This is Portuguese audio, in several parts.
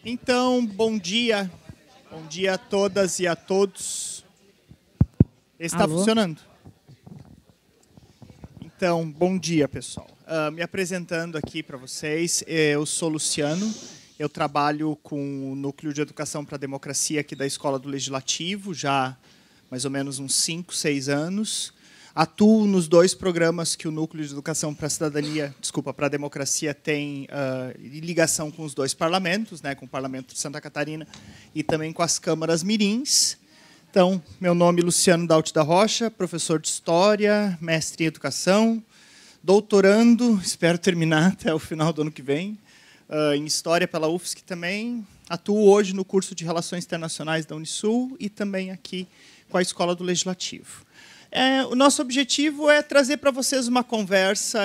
Então, bom dia a todas e a todos. Está Alô? funcionando? Então, bom dia, pessoal. Me apresentando aqui para vocês, eu sou Luciano, eu trabalho com o Núcleo de Educação para a Democracia aqui da Escola do Legislativo, já mais ou menos uns 5, 6 anos. Atuo nos 2 programas que o Núcleo de Educação para a Cidadania, para a Democracia tem ligação com os 2 parlamentos, né, com o Parlamento de Santa Catarina e também com as câmaras mirins. Então, meu nome é Luciano Dauti da Rocha, professor de História, mestre em Educação, doutorando, espero terminar até o final do ano que vem, em História pela UFSC também. Atuo hoje no curso de Relações Internacionais da Unisul e também aqui com a Escola do Legislativo. O nosso objetivo é trazer para vocês uma conversa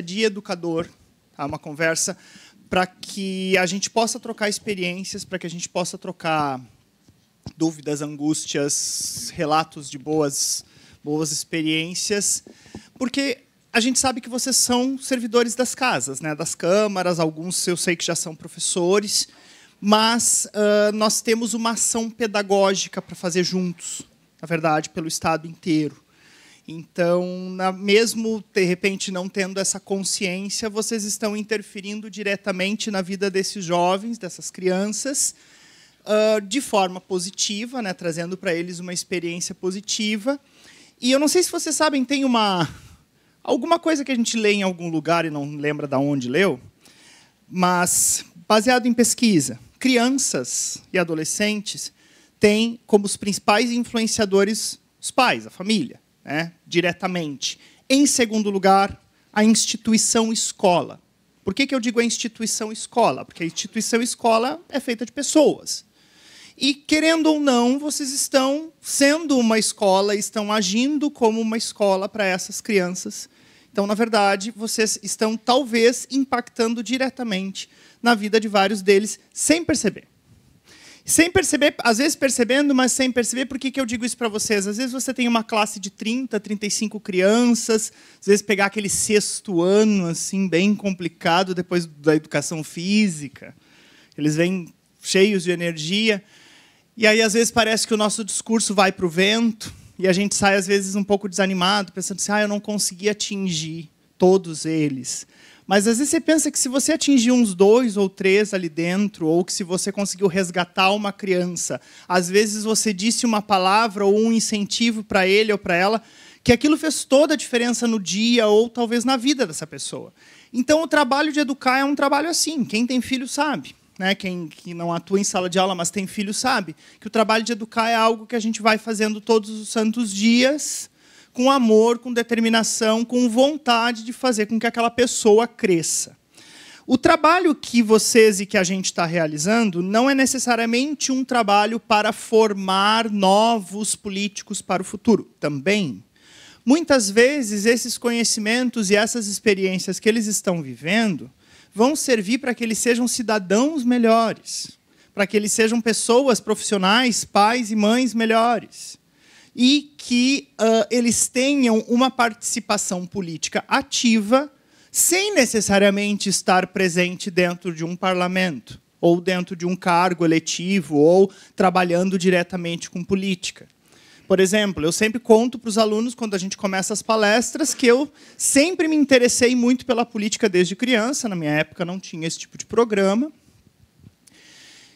de educador, tá? Uma conversa para que a gente possa trocar experiências, para que a gente possa trocar dúvidas, angústias, relatos de boas experiências, porque a gente sabe que vocês são servidores das casas, né? Das câmaras, alguns eu sei que já são professores, mas nós temos uma ação pedagógica para fazer juntos, na verdade, pelo Estado inteiro. Então, mesmo, de repente, não tendo essa consciência, vocês estão interferindo diretamente na vida desses jovens, dessas crianças, de forma positiva, né, trazendo para eles uma experiência positiva. E eu não sei se vocês sabem, tem alguma coisa que a gente lê em algum lugar e não lembra de onde leu, mas, baseado em pesquisa, crianças e adolescentes têm como os principais influenciadores os pais, a família, né, diretamente. Em segundo lugar, a instituição escola. Por que eu digo a instituição escola? Porque a instituição escola é feita de pessoas. E, querendo ou não, vocês estão sendo uma escola, estão agindo como uma escola para essas crianças. Então, na verdade, vocês estão, talvez, impactando diretamente na vida de vários deles, sem perceber. Sem perceber, às vezes percebendo, mas sem perceber. Por que eu digo isso para vocês? Às vezes você tem uma classe de 30, 35 crianças, às vezes pegar aquele 6º ano, assim, bem complicado, depois da educação física. Eles vêm cheios de energia. E aí, às vezes, parece que o nosso discurso vai para o vento e a gente sai, às vezes, um pouco desanimado, pensando assim, eu não consegui atingir todos eles. Mas, às vezes, você pensa que se você atingir uns 2 ou 3 ali dentro, ou que se você conseguiu resgatar uma criança, às vezes você disse uma palavra ou um incentivo para ele ou para ela, que aquilo fez toda a diferença no dia ou talvez na vida dessa pessoa. Então, o trabalho de educar é um trabalho assim. Quem tem filho sabe. Né? Quem não atua em sala de aula, mas tem filho, sabe que o trabalho de educar é algo que a gente vai fazendo todos os santos dias, com amor, com determinação, com vontade de fazer com que aquela pessoa cresça. O trabalho que vocês e que a gente está realizando não é necessariamente um trabalho para formar novos políticos para o futuro. Também. Muitas vezes, esses conhecimentos e essas experiências que eles estão vivendo vão servir para que eles sejam cidadãos melhores, para que eles sejam pessoas profissionais, pais e mães melhores, e que eles tenham uma participação política ativa, sem necessariamente estar presente dentro de um parlamento, ou dentro de um cargo eletivo, ou trabalhando diretamente com política. Por exemplo, eu sempre conto para os alunos, quando a gente começa as palestras, que eu sempre me interessei muito pela política desde criança. Na minha época não tinha esse tipo de programa.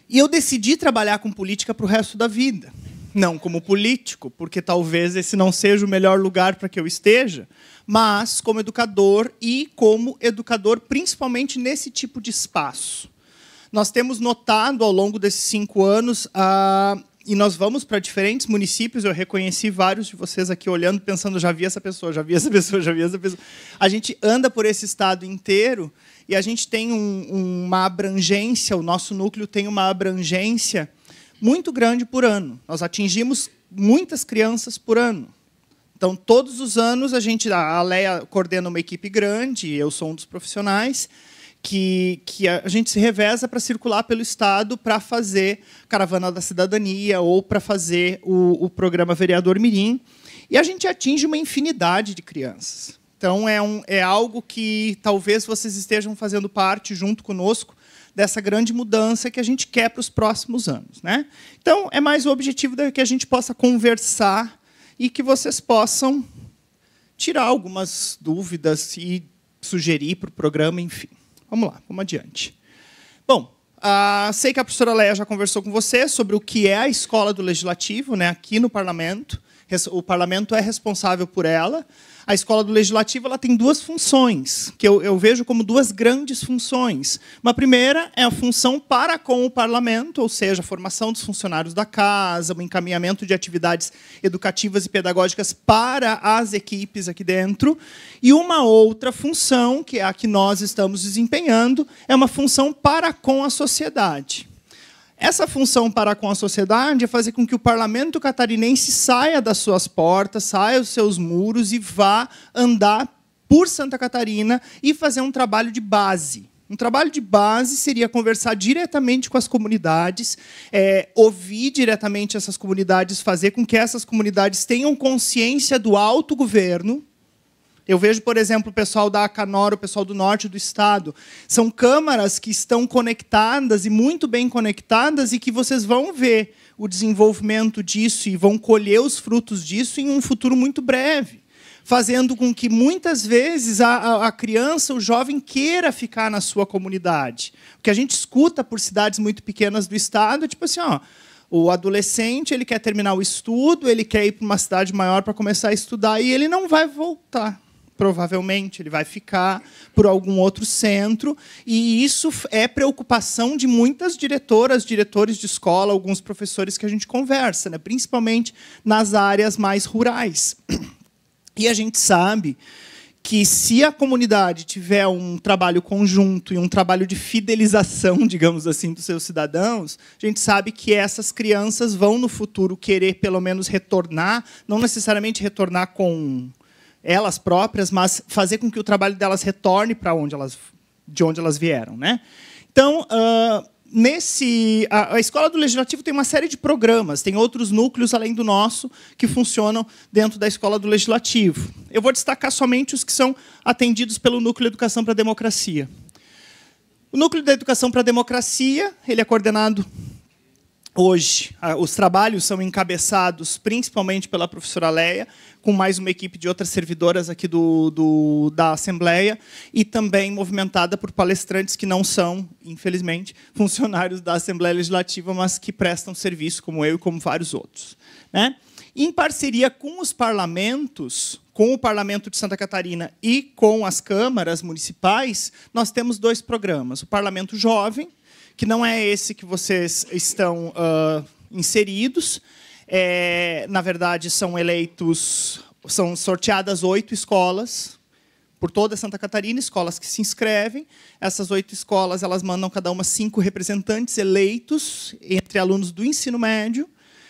E eu decidi trabalhar com política para o resto da vida. Não como político, porque talvez esse não seja o melhor lugar para que eu esteja, mas como educador e como educador principalmente nesse tipo de espaço. Nós temos notado ao longo desses 5 anos e nós vamos para diferentes municípios, eu reconheci vários de vocês aqui olhando, pensando, já vi essa pessoa, já vi essa pessoa, já vi essa pessoa. A gente anda por esse estado inteiro e a gente tem uma abrangência, o nosso núcleo tem uma abrangência muito grande por ano. Nós atingimos muitas crianças por ano. Então, todos os anos, a Leia coordena uma equipe grande, eu sou um dos profissionais, que a gente se reveza para circular pelo Estado para fazer Caravana da Cidadania ou para fazer o programa Vereador Mirim. E a gente atinge uma infinidade de crianças. Então, é algo que talvez vocês estejam fazendo parte, junto conosco, dessa grande mudança que a gente quer para os próximos anos, né? Então, é mais o objetivo de que a gente possa conversar e que vocês possam tirar algumas dúvidas e sugerir para o programa, enfim. Vamos lá, vamos adiante. Bom, sei que a professora Leia já conversou com você sobre o que é a Escola do Legislativo, né, aqui no Parlamento. O Parlamento é responsável por ela. A Escola do Legislativo ela tem duas funções, que eu vejo como duas grandes funções. Uma primeira é a função para com o Parlamento, ou seja, a formação dos funcionários da Casa, o encaminhamento de atividades educativas e pedagógicas para as equipes aqui dentro. E uma outra função, que é a que nós estamos desempenhando, é uma função para com a sociedade. Essa função para com a sociedade é fazer com que o Parlamento catarinense saia das suas portas, saia dos seus muros e vá andar por Santa Catarina e fazer um trabalho de base. Um trabalho de base seria conversar diretamente com as comunidades, ouvir diretamente essas comunidades, fazer com que essas comunidades tenham consciência do autogoverno. Eu vejo, por exemplo, o pessoal da Acanor, o pessoal do norte do estado. São câmaras que estão conectadas e muito bem conectadas e que vocês vão ver o desenvolvimento disso e vão colher os frutos disso em um futuro muito breve, fazendo com que, muitas vezes, a criança, o jovem, queira ficar na sua comunidade. O que a gente escuta por cidades muito pequenas do estado é tipo assim, ó, o adolescente ele quer terminar o estudo, ele quer ir para uma cidade maior para começar a estudar e ele não vai voltar. Provavelmente, ele vai ficar por algum outro centro, e isso é preocupação de muitas diretoras, diretores de escola, alguns professores que a gente conversa, né? Principalmente nas áreas mais rurais. E a gente sabe que, se a comunidade tiver um trabalho conjunto e um trabalho de fidelização, digamos assim, dos seus cidadãos, a gente sabe que essas crianças vão, no futuro, querer, pelo menos, retornar, não necessariamente retornar com elas próprias, mas fazer com que o trabalho delas retorne para de onde elas vieram, né? Então, a Escola do Legislativo tem uma série de programas, tem outros núcleos além do nosso que funcionam dentro da Escola do Legislativo. Eu vou destacar somente os que são atendidos pelo Núcleo de Educação para a Democracia. O Núcleo da Educação para a Democracia, ele é coordenado hoje. Os trabalhos são encabeçados principalmente pela professora Leia, com mais uma equipe de outras servidoras aqui da Assembleia, e também movimentada por palestrantes que não são, infelizmente, funcionários da Assembleia Legislativa, mas que prestam serviço, como eu e como vários outros, né? Em parceria com os parlamentos, com o Parlamento de Santa Catarina e com as câmaras municipais, nós temos dois programas. O Parlamento Jovem, que não é esse que vocês estão inseridos. Na verdade, são sorteadas 8 escolas por toda Santa Catarina, escolas que se inscrevem. Essas 8 escolas elas mandam cada uma 5 representantes eleitos entre alunos do ensino médio.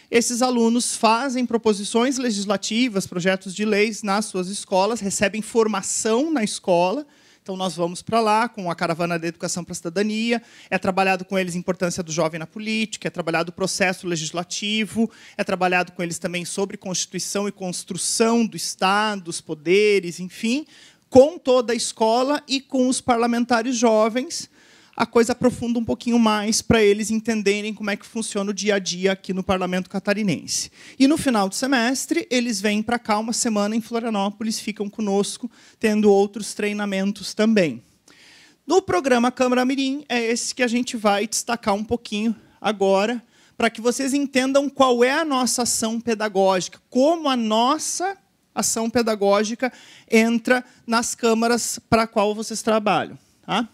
Esses alunos fazem proposições legislativas, projetos de leis nas suas escolas, recebem formação na escola. Então, nós vamos para lá com a Caravana da Educação para a Cidadania, é trabalhado com eles a importância do jovem na política, é trabalhado o processo legislativo, é trabalhado com eles também sobre Constituição e construção do Estado, os poderes, enfim, com toda a escola e com os parlamentares jovens. A coisa aprofunda um pouquinho mais para eles entenderem como é que funciona o dia a dia aqui no Parlamento catarinense. E, no final do semestre, eles vêm para cá uma semana em Florianópolis, ficam conosco, tendo outros treinamentos também. No programa Câmara Mirim, é esse que a gente vai destacar um pouquinho agora, para que vocês entendam qual é a nossa ação pedagógica, como a nossa ação pedagógica entra nas câmaras para a qual vocês trabalham, tá?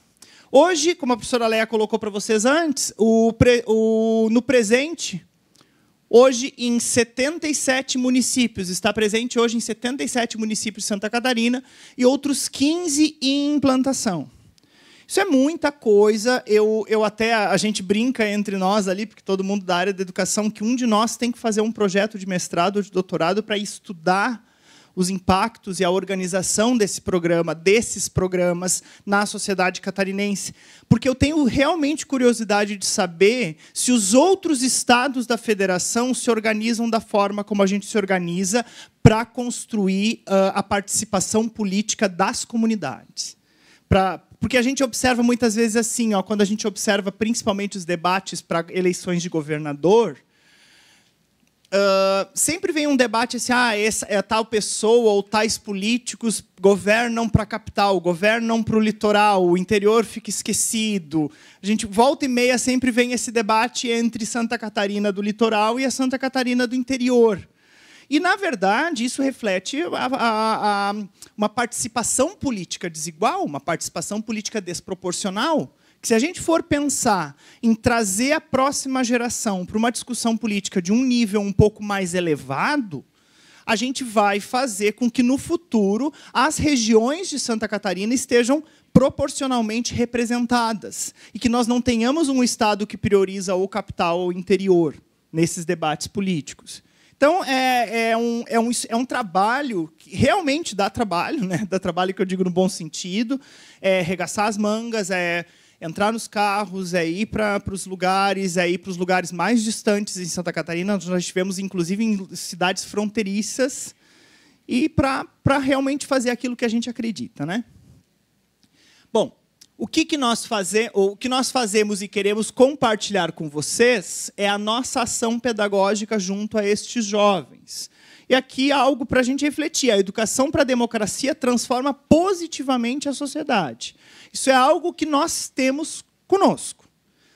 Hoje, como a professora Leia colocou para vocês antes, no presente, hoje em 77 municípios, está presente hoje em 77 municípios de Santa Catarina e outros 15 em implantação. Isso é muita coisa. A gente brinca entre nós ali, porque todo mundo da área da educação, que um de nós tem que fazer um projeto de mestrado ou de doutorado para estudar os impactos e a organização desses programas na sociedade catarinense. Porque eu tenho realmente curiosidade de saber se os outros estados da federação se organizam da forma como a gente se organiza para construir a participação política das comunidades. Porque a gente observa muitas vezes assim, ó, quando a gente observa principalmente os debates para eleições de governador, sempre vem um debate assim, essa é tal pessoa ou tais políticos governam para a capital, governam para o litoral, o interior fica esquecido. A gente volta e meia sempre vem esse debate entre Santa Catarina do litoral e a Santa Catarina do interior. E, na verdade, isso reflete uma participação política desigual, uma participação política desproporcional, que se a gente for pensar em trazer a próxima geração para uma discussão política de um nível um pouco mais elevado, a gente vai fazer com que, no futuro, as regiões de Santa Catarina estejam proporcionalmente representadas e que nós não tenhamos um Estado que prioriza ou capital ou interior nesses debates políticos. Então, é um trabalho que realmente dá trabalho, né? Dá trabalho que eu digo no bom sentido, é arregaçar as mangas, é entrar nos carros, é ir para os lugares, é ir para os lugares mais distantes em Santa Catarina. Nós estivemos, inclusive, em cidades fronteiriças, e para realmente fazer aquilo que a gente acredita, né? Bom, o que nós fazemos e queremos compartilhar com vocês é a nossa ação pedagógica junto a estes jovens. E aqui há algo para a gente refletir. A educação para a democracia transforma positivamente a sociedade. Isso é algo que nós temos conosco.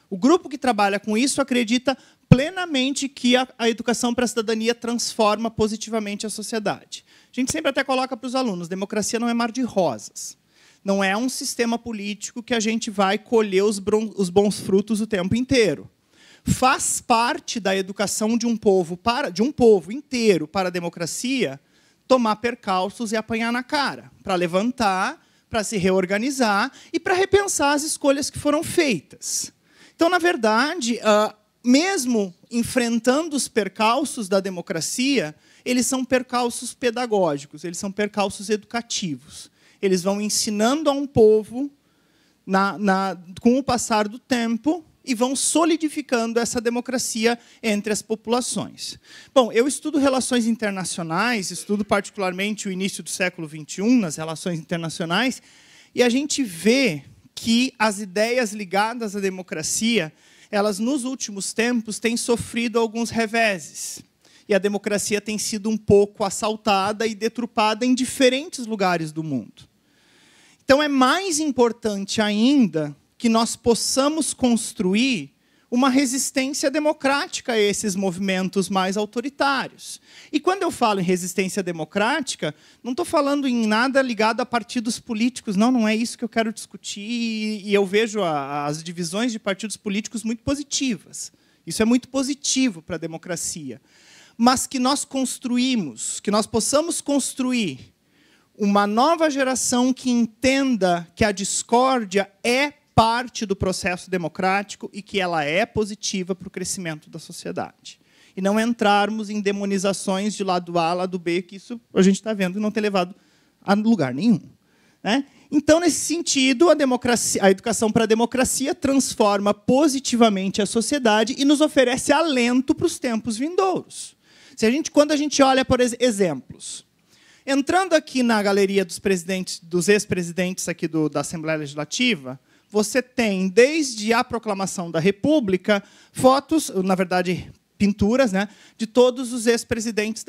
O grupo que trabalha com isso acredita plenamente que a educação para a cidadania transforma positivamente a sociedade. A gente sempre até coloca para os alunos, democracia não é mar de rosas. Não é um sistema político que a gente vai colher os bons frutos o tempo inteiro. Faz parte da educação de um povo inteiro para a democracia tomar percalços e apanhar na cara, para levantar, para se reorganizar e para repensar as escolhas que foram feitas. Então, na verdade, mesmo enfrentando os percalços da democracia, eles são percalços pedagógicos, eles são percalços educativos. Eles vão ensinando a um povo, com o passar do tempo, e vão solidificando essa democracia entre as populações. Bom, eu estudo relações internacionais, estudo particularmente o início do século XXI, nas relações internacionais, e a gente vê que as ideias ligadas à democracia, elas, nos últimos tempos, têm sofrido alguns reveses. E a democracia tem sido um pouco assaltada e deturpada em diferentes lugares do mundo. Então, é mais importante ainda que nós possamos construir uma resistência democrática a esses movimentos mais autoritários. E quando eu falo em resistência democrática, não estou falando em nada ligado a partidos políticos, não é isso que eu quero discutir, e eu vejo as divisões de partidos políticos muito positivas. Isso é muito positivo para a democracia. Mas que nós possamos construir uma nova geração que entenda que a discórdia é parte do processo democrático e que ela é positiva para o crescimento da sociedade. E não entrarmos em demonizações de lado A, lado B, que isso a gente está vendo não ter levado a lugar nenhum. Né? Então, nesse sentido, a educação para a democracia transforma positivamente a sociedade e nos oferece alento para os tempos vindouros. Quando a gente olha, por exemplos, entrando aqui na galeria dos ex-presidentes aqui da Assembleia Legislativa, você tem, desde a proclamação da República, fotos, na verdade, pinturas, né, de todos os ex-presidentes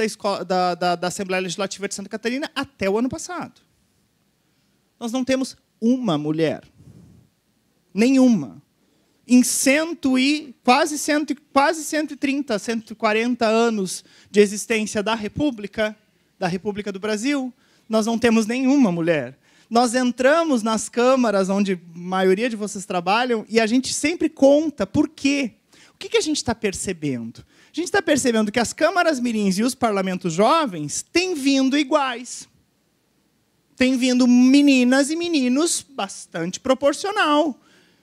da Assembleia Legislativa de Santa Catarina até o ano passado. Nós não temos uma mulher. Nenhuma. Em quase 130, 140 anos de existência da República do Brasil, nós não temos nenhuma mulher. Nós entramos nas câmaras onde a maioria de vocês trabalham e a gente sempre conta por quê. O que a gente está percebendo? A gente está percebendo que as câmaras mirins e os parlamentos jovens têm vindo iguais. Tem vindo meninas e meninos bastante proporcional.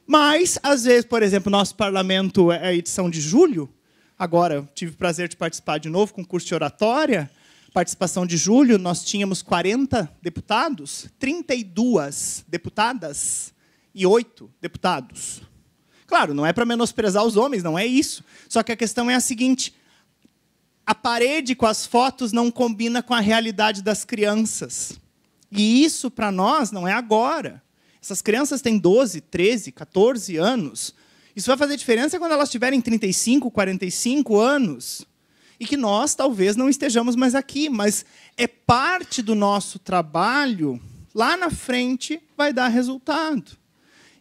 Mas, às vezes, por exemplo, nosso parlamento é a edição de julho. Agora, eu tive o prazer de participar de novo com o curso de oratória. Participação de julho, nós tínhamos 40 deputados, 32 deputadas e 8 deputados. Claro, não é para menosprezar os homens, não é isso. Só que a questão é a seguinte: a parede com as fotos não combina com a realidade das crianças. E isso, para nós, não é agora. Essas crianças têm 12, 13, 14 anos. Isso vai fazer diferença quando elas tiverem 35, 45 anos. E que nós, talvez, não estejamos mais aqui. Mas é parte do nosso trabalho, lá na frente, vai dar resultado.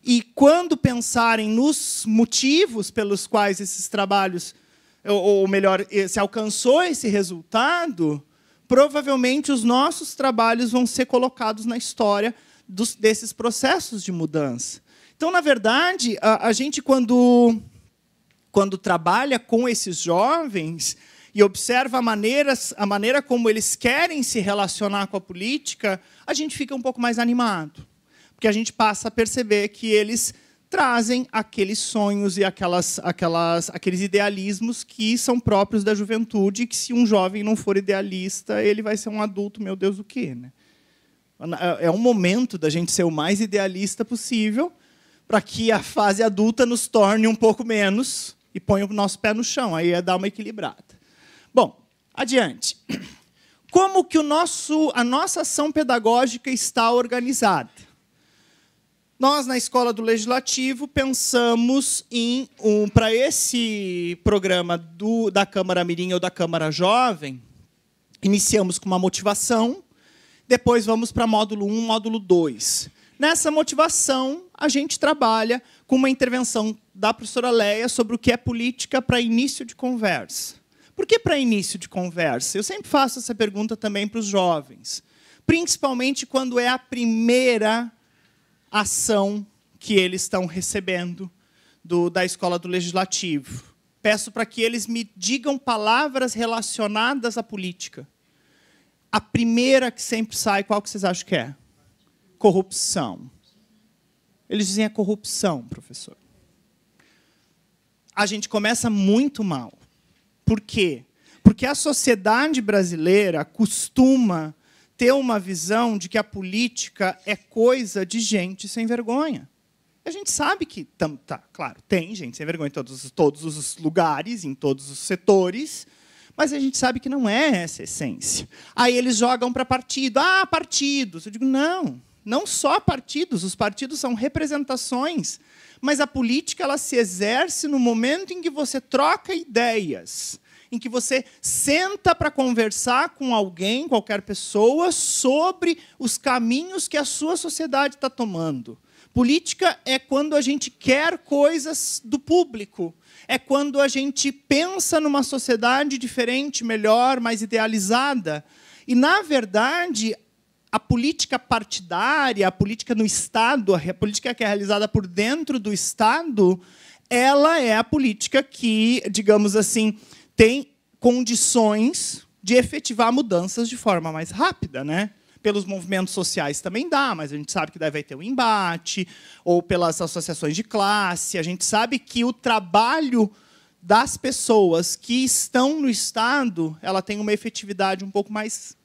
E quando pensarem nos motivos pelos quais esses trabalhos, ou melhor, se alcançou esse resultado, provavelmente os nossos trabalhos vão ser colocados na história desses processos de mudança. Então, na verdade, a gente, quando trabalha com esses jovens e observa a maneira como eles querem se relacionar com a política, a gente fica um pouco mais animado. Porque a gente passa a perceber que eles trazem aqueles sonhos e aqueles idealismos que são próprios da juventude, e que, se um jovem não for idealista, ele vai ser um adulto, meu Deus, o quê, né? É um momento da gente ser o mais idealista possível, para que a fase adulta nos torne um pouco menos e ponha o nosso pé no chão. Aí é dar uma equilibrada. Bom, adiante. Como que a nossa ação pedagógica está organizada? Nós, na Escola do Legislativo, pensamos para esse programa da Câmara Mirim ou da Câmara Jovem, iniciamos com uma motivação, depois vamos para módulo 1, módulo 2. Nessa motivação, a gente trabalha com uma intervenção da professora Leia sobre o que é política para início de conversa. Por que para início de conversa? Eu sempre faço essa pergunta também para os jovens, principalmente quando é a primeira ação que eles estão recebendo da Escola do Legislativo. Peço para que eles me digam palavras relacionadas à política. A primeira que sempre sai, qual que vocês acham que é? Corrupção. Eles dizem a corrupção, professor. A gente começa muito mal. Por quê? Porque a sociedade brasileira costuma ter uma visão de que a política é coisa de gente sem vergonha. A gente sabe que, claro, tem gente sem vergonha em todos os lugares, em todos os setores, mas a gente sabe que não é essa a essência. Aí eles jogam para partido. Ah, partidos. Eu digo, não só partidos. Os partidos são representações, mas a política ela se exerce no momento em que você troca ideias, em que você senta para conversar com alguém, qualquer pessoa, sobre os caminhos que a sua sociedade está tomando. Política é quando a gente quer coisas do público. É quando a gente pensa numa sociedade diferente, melhor, mais idealizada. E, na verdade, a política partidária, a política no Estado, a política que é realizada por dentro do Estado, ela é a política que, digamos assim, tem condições de efetivar mudanças de forma mais rápida, né? Pelos movimentos sociais também dá, mas a gente sabe que deve ter um embate, ou pelas associações de classe. A gente sabe que o trabalho das pessoas que estão no Estado, ela tem uma efetividade um pouco mais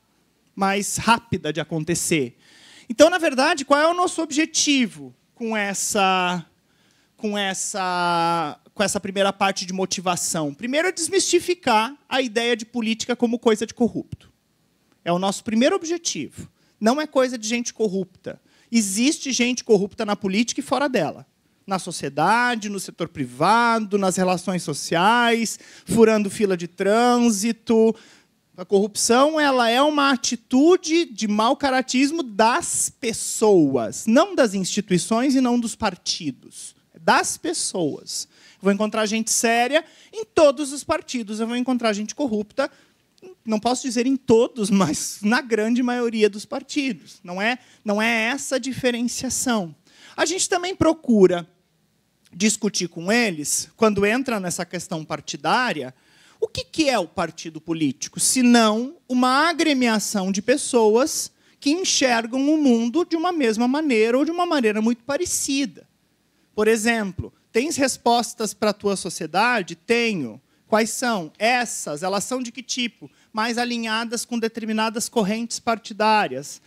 rápida de acontecer. Então, na verdade, qual é o nosso objetivo com essa primeira parte de motivação? Primeiro é desmistificar a ideia de política como coisa de corrupto. É o nosso primeiro objetivo. Não é coisa de gente corrupta. Existe gente corrupta na política e fora dela. Na sociedade, no setor privado, nas relações sociais, furando fila de trânsito. A corrupção ela é uma atitude de mau caratismo das pessoas, não das instituições e não dos partidos. Das pessoas. Eu vou encontrar gente séria em todos os partidos. Eu vou encontrar gente corrupta, não posso dizer em todos, mas na grande maioria dos partidos. Não é essa a diferenciação. A gente também procura discutir com eles, quando entra nessa questão partidária, o que é o partido político, se não uma agremiação de pessoas que enxergam o mundo de uma mesma maneira ou de uma maneira muito parecida. Por exemplo, tens respostas para a tua sociedade? Tenho. Quais são? Essas. Elas são de que tipo? Mais alinhadas com determinadas correntes partidárias.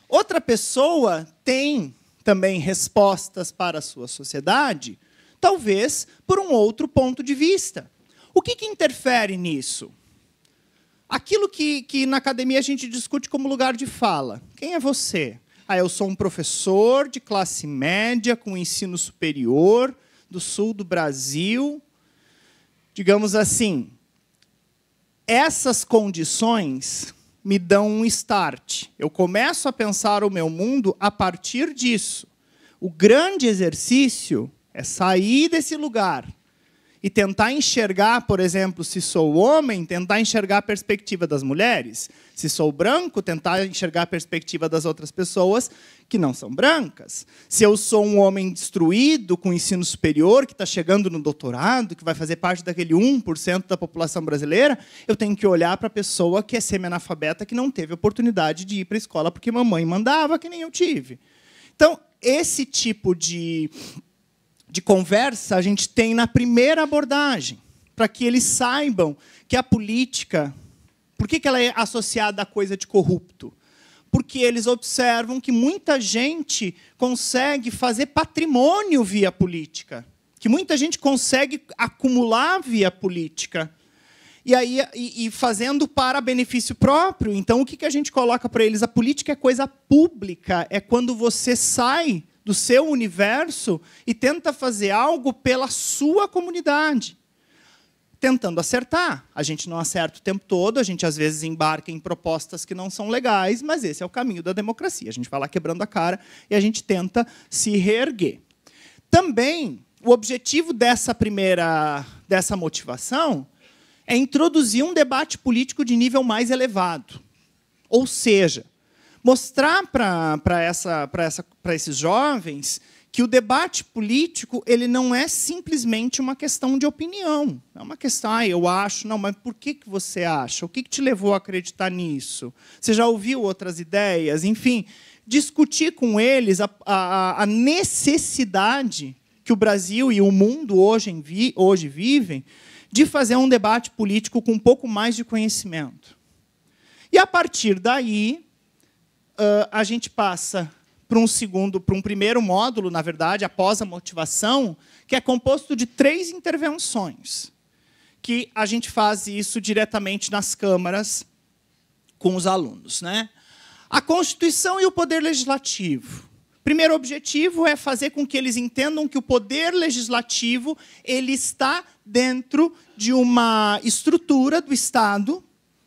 Outra pessoa tem também respostas para a sua sociedade, talvez por um outro ponto de vista. O que interfere nisso? Aquilo que na academia a gente discute como lugar de fala. Quem é você? eu sou um professor de classe média com ensino superior do sul do Brasil. Digamos assim, essas condições me dão um start. Eu começo a pensar o meu mundo a partir disso. O grande exercício é sair desse lugar e tentar enxergar, por exemplo, se sou homem, tentar enxergar a perspectiva das mulheres. Se sou branco, tentar enxergar a perspectiva das outras pessoas que não são brancas. Se eu sou um homem instruído, com ensino superior, que está chegando no doutorado, que vai fazer parte daquele 1% da população brasileira, eu tenho que olhar para a pessoa que é semi-analfabeta, que não teve oportunidade de ir para a escola porque mamãe mandava, que nem eu tive. Então, esse tipo de conversa a gente tem na primeira abordagem, para que eles saibam que a política, por que ela é associada à coisa de corrupto? Porque eles observam que muita gente consegue fazer patrimônio via política, que muita gente consegue acumular via política, e fazendo para benefício próprio. Então, o que a gente coloca para eles? A política é coisa pública, é quando você sai do seu universo e tenta fazer algo pela sua comunidade, tentando acertar. A gente não acerta o tempo todo, a gente às vezes embarca em propostas que não são legais, mas esse é o caminho da democracia. A gente vai lá quebrando a cara e a gente tenta se reerguer. Também, o objetivo dessa motivação é introduzir um debate político de nível mais elevado. Ou seja, mostrar para esses jovens que o debate político ele não é simplesmente uma questão de opinião. É uma questão, eu acho, não, mas por que você acha? O que te levou a acreditar nisso? Você já ouviu outras ideias? Enfim, discutir com eles a necessidade que o Brasil e o mundo hoje vivem de fazer um debate político com um pouco mais de conhecimento. E, a partir daí, a gente passa para um primeiro módulo, na verdade, após a motivação, que é composto de 3 intervenções, que a gente faz isso diretamente nas câmaras com os alunos, né? A Constituição e o Poder Legislativo. O primeiro objetivo é fazer com que eles entendam que o Poder Legislativo ele está dentro de uma estrutura do Estado,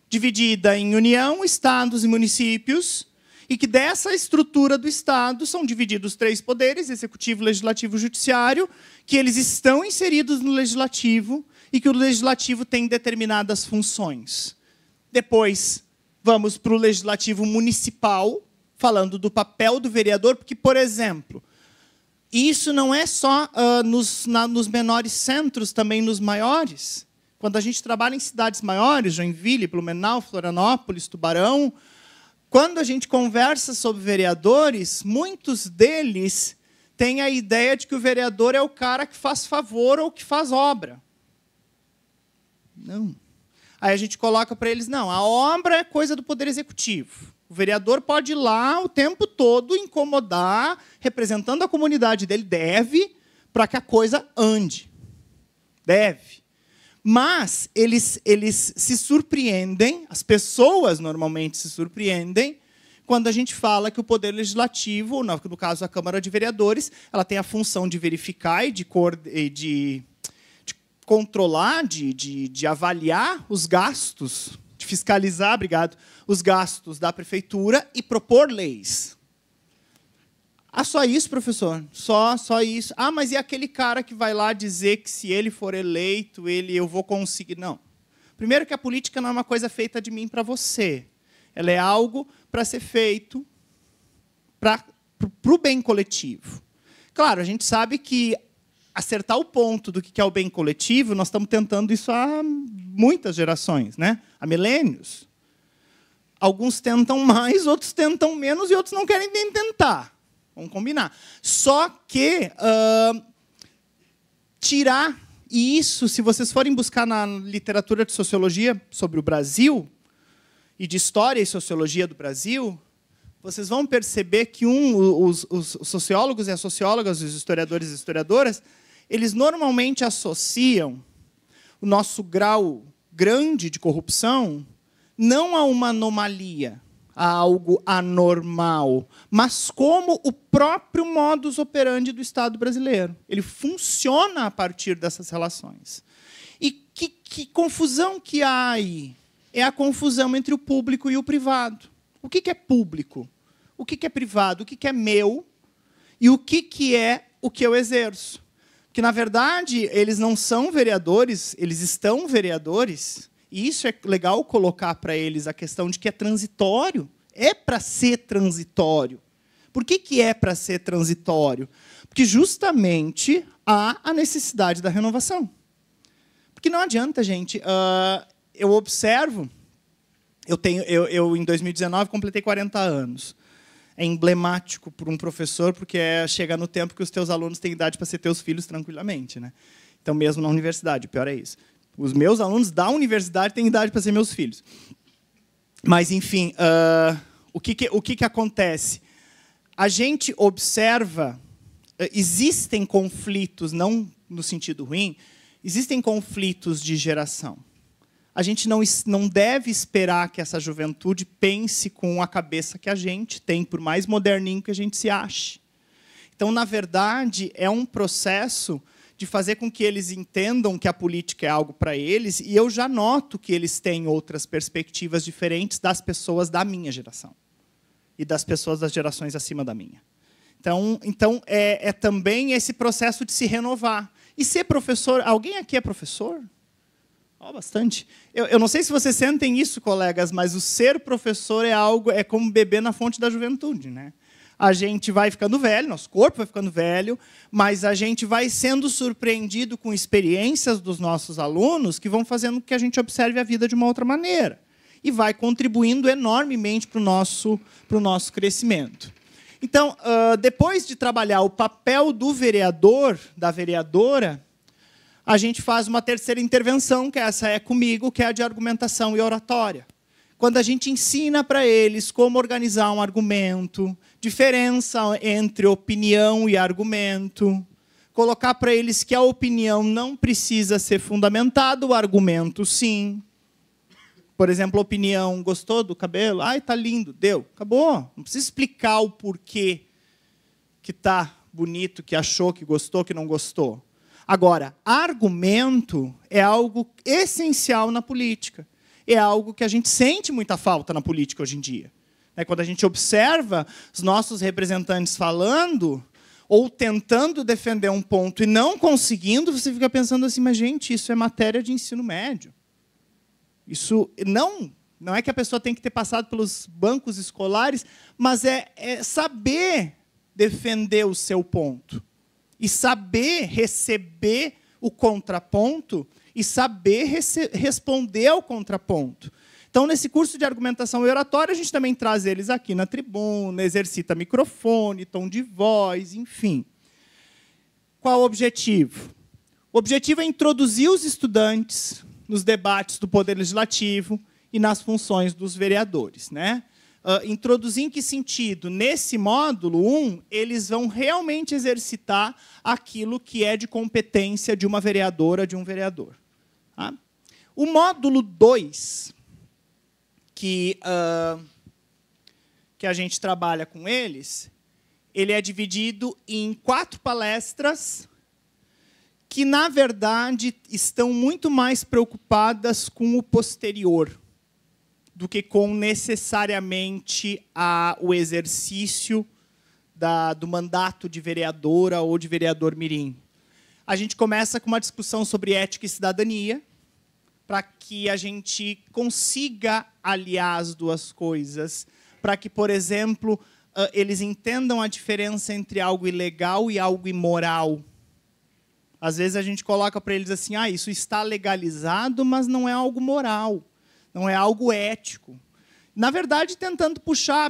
dividida em União, Estados e municípios, e que dessa estrutura do Estado são divididos 3 poderes, Executivo, Legislativo e Judiciário, que eles estão inseridos no Legislativo e que o Legislativo tem determinadas funções. Depois, vamos para o Legislativo Municipal, falando do papel do vereador, porque, por exemplo, isso não é só nos menores centros, também nos maiores. Quando a gente trabalha em cidades maiores, Joinville, Blumenau, Florianópolis, Tubarão, quando a gente conversa sobre vereadores, muitos deles têm a ideia de que o vereador é o cara que faz favor ou que faz obra. Não. Aí a gente coloca para eles, não, a obra é coisa do Poder Executivo. O vereador pode ir lá o tempo todo incomodar, representando a comunidade dele, deve, para que a coisa ande. Deve. Mas eles se surpreendem, as pessoas normalmente se surpreendem, quando a gente fala que o Poder Legislativo, no caso a Câmara de Vereadores, ela tem a função de verificar e de controlar, de avaliar os gastos, de fiscalizar, obrigado, os gastos da prefeitura e propor leis. Ah, só isso, professor? Só isso. Ah, mas e aquele cara que vai lá dizer que se ele for eleito, eu vou conseguir? Não. Primeiro que a política não é uma coisa feita de mim para você. Ela é algo para ser feito para o bem coletivo. Claro, a gente sabe que acertar o ponto do que é o bem coletivo, nós estamos tentando isso há muitas gerações, né? Há milênios. Alguns tentam mais, outros tentam menos e outros não querem nem tentar. Vamos combinar. Só que tirar isso, se vocês forem buscar na literatura de sociologia sobre o Brasil, e de história e sociologia do Brasil, vocês vão perceber que os sociólogos e as sociólogas, os historiadores e historiadoras, eles normalmente associam o nosso grau grande de corrupção não a uma anomalia. a algo anormal, mas como o próprio modus operandi do Estado brasileiro. Ele funciona a partir dessas relações. E que confusão que há aí? É a confusão entre o público e o privado. O que é público? O que é privado? O que é meu? E o que é o que eu exerço? Que, na verdade, eles não são vereadores, eles estão vereadores, e isso é legal colocar para eles a questão de que é transitório. É para ser transitório. Por que é para ser transitório? Porque, justamente, há a necessidade da renovação. Porque não adianta, gente. Eu observo... Eu, em 2019, completei 40 anos. É emblemático para um professor, porque chega no tempo que os teus alunos têm idade para ser teus filhos tranquilamente, né? Então, mesmo na universidade, o pior é isso. Os meus alunos da universidade têm idade para ser meus filhos. Mas, enfim, o que acontece? A gente observa, existem conflitos, não no sentido ruim, existem conflitos de geração. A gente não deve esperar que essa juventude pense com a cabeça que a gente tem, por mais moderninho que a gente se ache. Então, na verdade, é um processo de fazer com que eles entendam que a política é algo para eles, e eu já noto que eles têm outras perspectivas diferentes das pessoas da minha geração e das pessoas das gerações acima da minha. Então é também esse processo de se renovar. E ser professor... Alguém aqui é professor? Oh, bastante. Eu não sei se vocês sentem isso, colegas, mas o ser professor é como beber na fonte da juventude, né? A gente vai ficando velho, nosso corpo vai ficando velho, mas a gente vai sendo surpreendido com experiências dos nossos alunos que vão fazendo com que a gente observe a vida de uma outra maneira. E vai contribuindo enormemente para o nosso crescimento. Então, depois de trabalhar o papel do vereador, da vereadora, a gente faz uma terceira intervenção, que essa é comigo, que é a de argumentação e oratória. Quando a gente ensina para eles como organizar um argumento, diferença entre opinião e argumento, colocar para eles que a opinião não precisa ser fundamentada, o argumento sim. Por exemplo, a opinião, gostou do cabelo? Ai, tá lindo, deu, acabou. Não precisa explicar o porquê que tá bonito, que achou, que gostou, que não gostou. Agora, argumento é algo essencial na política. É algo que a gente sente muita falta na política hoje em dia. Quando a gente observa os nossos representantes falando ou tentando defender um ponto e não conseguindo, você fica pensando assim, mas, gente, isso é matéria de ensino médio. Isso não é que a pessoa tem que ter passado pelos bancos escolares, mas é saber defender o seu ponto. E saber receber o contraponto e saber responder ao contraponto. Então, nesse curso de argumentação e oratória, a gente também traz eles aqui na tribuna, exercita microfone, tom de voz, enfim. Qual o objetivo? O objetivo é introduzir os estudantes nos debates do Poder Legislativo e nas funções dos vereadores, né? Introduzir em que sentido? Nesse módulo 1, eles vão realmente exercitar aquilo que é de competência de uma vereadora, de um vereador. Tá? O módulo 2, que a gente trabalha com eles, ele é dividido em 4 palestras que, na verdade, estão muito mais preocupadas com o posterior do que com necessariamente o exercício do mandato de vereadora ou de vereador mirim. A gente começa com uma discussão sobre ética e cidadania, para que a gente consiga aliar as duas coisas, para que, por exemplo, eles entendam a diferença entre algo ilegal e algo imoral. Às vezes a gente coloca para eles assim, isso está legalizado, mas não é algo moral. Não é algo ético. Na verdade, tentando puxar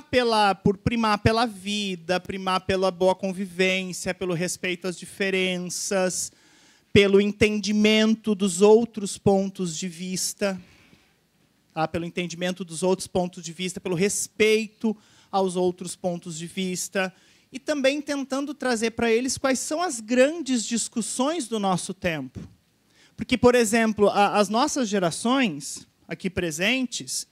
por primar pela vida, primar pela boa convivência, pelo respeito às diferenças, pelo entendimento dos outros pontos de vista, tá? Pelo entendimento dos outros pontos de vista, pelo respeito aos outros pontos de vista, e também tentando trazer para eles quais são as grandes discussões do nosso tempo. Porque, por exemplo, as nossas gerações aqui presentes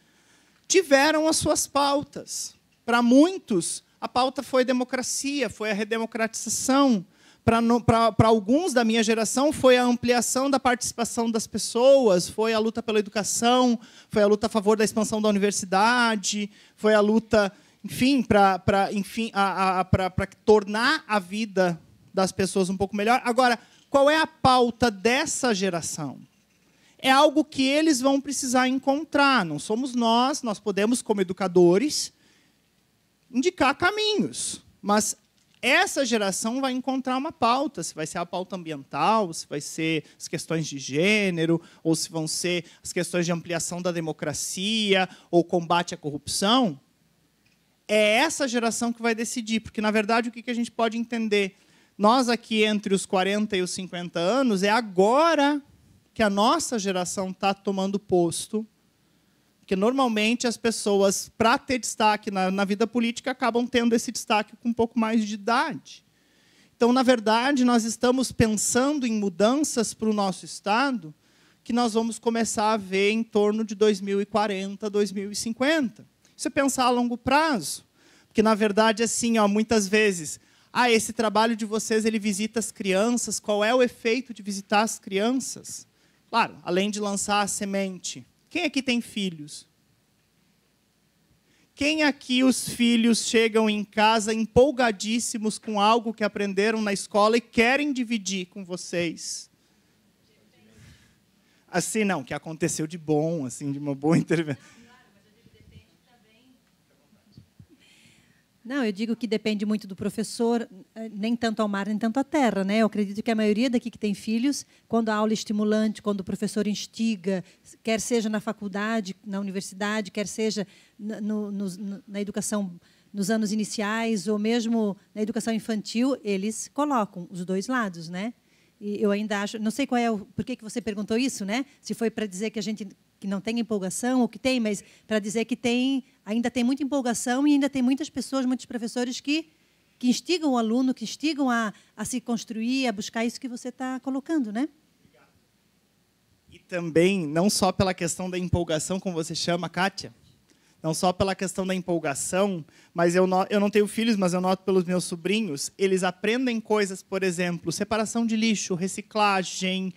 tiveram as suas pautas. Para muitos, a pauta foi democracia, foi a redemocratização. Para alguns da minha geração, foi a ampliação da participação das pessoas, foi a luta pela educação, foi a luta a favor da expansão da universidade, foi a luta, enfim, para tornar a vida das pessoas um pouco melhor. Agora, qual é a pauta dessa geração? É algo que eles vão precisar encontrar. Não somos nós podemos, como educadores, indicar caminhos. Mas essa geração vai encontrar uma pauta, se vai ser a pauta ambiental, se vai ser as questões de gênero, ou se vão ser as questões de ampliação da democracia, ou combate à corrupção. É essa geração que vai decidir, porque, na verdade, o que a gente pode entender? Nós aqui, entre os 40 e os 50 anos, é agora que a nossa geração está tomando posto, porque normalmente as pessoas, para ter destaque na vida política, acabam tendo esse destaque com um pouco mais de idade. Então, na verdade, nós estamos pensando em mudanças para o nosso Estado que nós vamos começar a ver em torno de 2040, 2050. Isso é pensar a longo prazo. Porque, na verdade, assim, muitas vezes, esse trabalho de vocês, ele visita as crianças, qual é o efeito de visitar as crianças? Claro, além de lançar a semente. Quem aqui tem filhos? Quem aqui os filhos chegam em casa empolgadíssimos com algo que aprenderam na escola e querem dividir com vocês? Assim, não, que aconteceu de bom, assim, de uma boa intervenção. Não, eu digo que depende muito do professor, nem tanto ao mar, nem tanto à terra, né? Eu acredito que a maioria daqui que tem filhos, quando a aula é estimulante, quando o professor instiga, quer seja na faculdade, na universidade, quer seja na educação nos anos iniciais, ou mesmo na educação infantil, eles colocam os dois lados, né? E eu ainda acho, não sei qual é por que você perguntou isso, né? Se foi para dizer que a gente que não tem empolgação, ou que tem, mas para dizer que ainda tem muita empolgação e ainda tem muitas pessoas, muitos professores que instigam o aluno, que instigam a se construir, a buscar isso que você está colocando, né? E também, não só pela questão da empolgação, como você chama, Kátia, não só pela questão da empolgação, mas eu não tenho filhos, mas eu noto pelos meus sobrinhos, eles aprendem coisas, por exemplo, separação de lixo, reciclagem,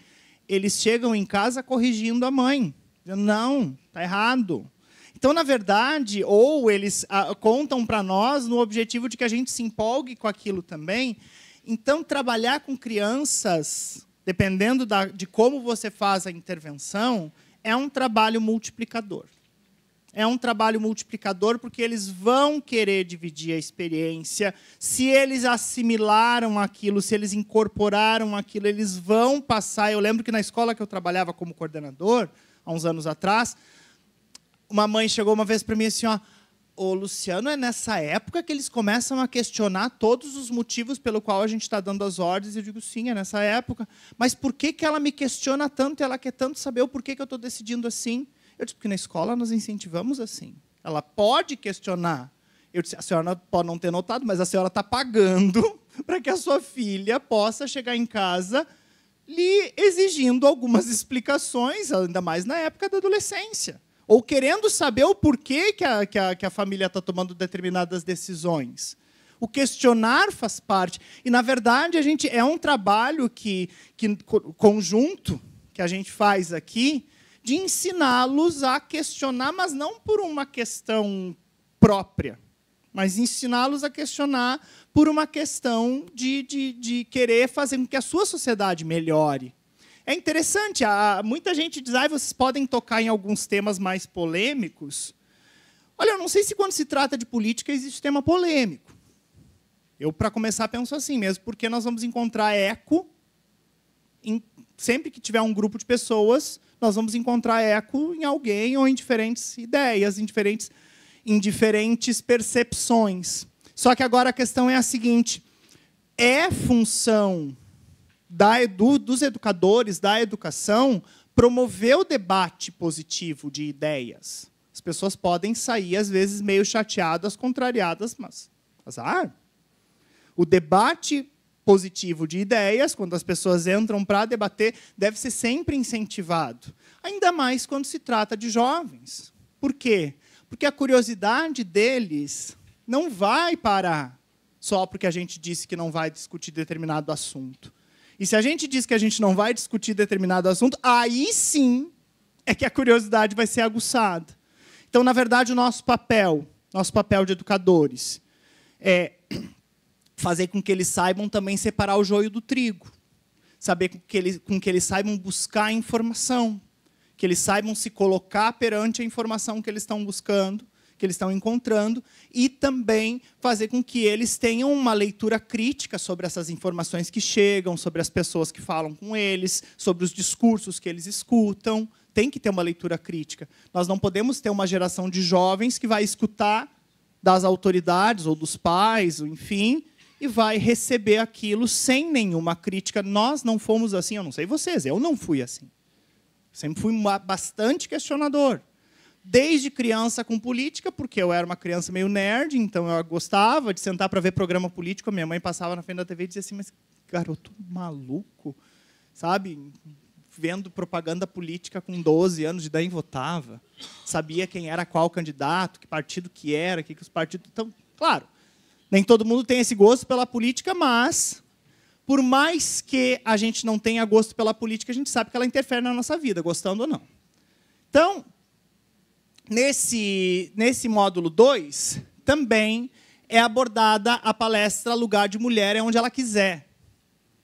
eles chegam em casa corrigindo a mãe. Não, está errado. Então, na verdade, ou eles contam para nós no objetivo de que a gente se empolgue com aquilo também. Então, trabalhar com crianças, dependendo de como você faz a intervenção, é um trabalho multiplicador. É um trabalho multiplicador porque eles vão querer dividir a experiência. Se eles assimilaram aquilo, se eles incorporaram aquilo, eles vão passar. Eu lembro que na escola que eu trabalhava como coordenador, há uns anos atrás, uma mãe chegou uma vez para mim assim, ô Luciano, é nessa época que eles começam a questionar todos os motivos pelo qual a gente está dando as ordens? Eu digo, sim, é nessa época. Mas por que ela me questiona tanto e ela quer tanto saber o porquê que eu estou decidindo assim? Eu disse, porque na escola nós incentivamos assim. Ela pode questionar. Eu disse, a senhora pode não ter notado, mas a senhora está pagando para que a sua filha possa chegar em casa lhe exigindo algumas explicações, ainda mais na época da adolescência. Ou querendo saber o porquê que a família está tomando determinadas decisões. O questionar faz parte. E, na verdade, é um trabalho conjunto que a gente faz aqui, de ensiná-los a questionar, mas não por uma questão própria, mas ensiná-los a questionar por uma questão de querer fazer com que a sua sociedade melhore. É interessante, muita gente diz, vocês podem tocar em alguns temas mais polêmicos. Olha, eu não sei se quando se trata de política existe tema polêmico. Eu, para começar, penso assim mesmo, porque nós vamos encontrar eco, sempre que tiver um grupo de pessoas, nós vamos encontrar eco em alguém ou em diferentes ideias, em diferentes percepções. Só que agora a questão é a seguinte, é função dos educadores, da educação, promover o debate positivo de ideias. As pessoas podem sair, às vezes, meio chateadas, contrariadas, mas azar. O debate positivo de ideias, quando as pessoas entram para debater, deve ser sempre incentivado. Ainda mais quando se trata de jovens. Por quê? Porque a curiosidade deles não vai parar só porque a gente disse que não vai discutir determinado assunto. E se a gente diz que a gente não vai discutir determinado assunto, aí sim é que a curiosidade vai ser aguçada. Então, na verdade, o nosso papel de educadores, é fazer com que eles saibam também separar o joio do trigo. Saber com que eles saibam buscar informação. Que eles saibam se colocar perante a informação que eles estão buscando, que eles estão encontrando, e também fazer com que eles tenham uma leitura crítica sobre essas informações que chegam, sobre as pessoas que falam com eles, sobre os discursos que eles escutam. Tem que ter uma leitura crítica. Nós não podemos ter uma geração de jovens que vai escutar das autoridades ou dos pais, enfim, e vai receber aquilo sem nenhuma crítica. Nós não fomos assim, eu não sei vocês, eu não fui assim. Sempre fui bastante questionador. Desde criança com política, porque eu era uma criança meio nerd, então eu gostava de sentar para ver programa político. A minha mãe passava na frente da TV e dizia assim, mas garoto maluco, sabe? Vendo propaganda política com 12 anos de idade, votava. Sabia quem era qual candidato, que partido que era, que os partidos... Então, claro, nem todo mundo tem esse gosto pela política, mas, por mais que a gente não tenha gosto pela política, a gente sabe que ela interfere na nossa vida, gostando ou não. Então, nesse módulo 2, também é abordada a palestra Lugar de Mulher é onde ela quiser.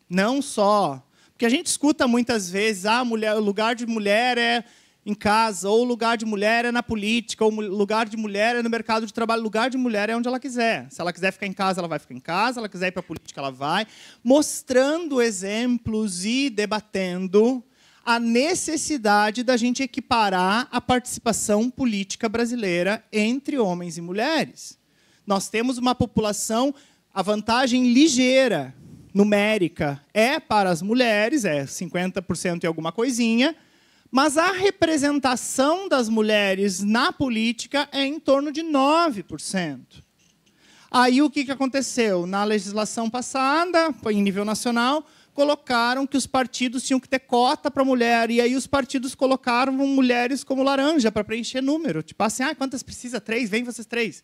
Não só... Porque a gente escuta muitas vezes, o lugar de mulher é em casa, ou o lugar de mulher é na política, ou o lugar de mulher é no mercado de trabalho. O lugar de mulher é onde ela quiser. Se ela quiser ficar em casa, ela vai ficar em casa. Se ela quiser ir para a política, ela vai. Mostrando exemplos e debatendo a necessidade da gente equiparar a participação política brasileira entre homens e mulheres. Nós temos uma população, a vantagem ligeira, numérica, é para as mulheres, é 50% e alguma coisinha, mas a representação das mulheres na política é em torno de 9%. Aí o que aconteceu? Na legislação passada, em nível nacional, colocaram que os partidos tinham que ter cota para mulher, e aí os partidos colocaram mulheres como laranja para preencher número. Tipo assim, quantas precisa? 3? Vem vocês 3.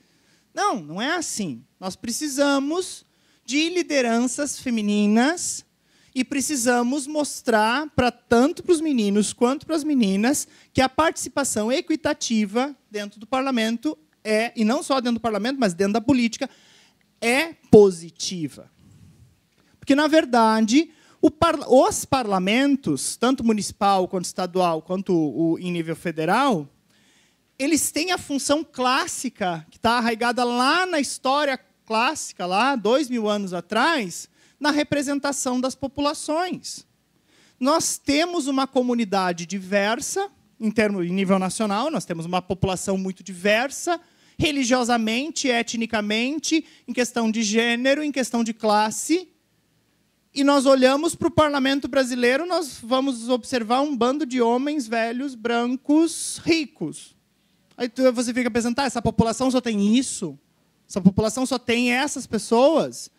Não, não é assim. Nós precisamos de lideranças femininas e precisamos mostrar tanto para os meninos quanto para as meninas que a participação equitativa dentro do parlamento e não só dentro do parlamento, mas dentro da política, é positiva. Porque, na verdade, os parlamentos, tanto municipal, quanto estadual, quanto em nível federal, eles têm a função clássica, que está arraigada lá na história clássica, lá 2000 anos atrás, na representação das populações. Nós temos uma comunidade diversa, em nível nacional, nós temos uma população muito diversa, religiosamente, etnicamente, em questão de gênero, em questão de classe, e nós olhamos para o parlamento brasileiro, nós vamos observar um bando de homens velhos, brancos, ricos. Aí você fica pensando, essa população só tem isso? Essa população só tem essas pessoas?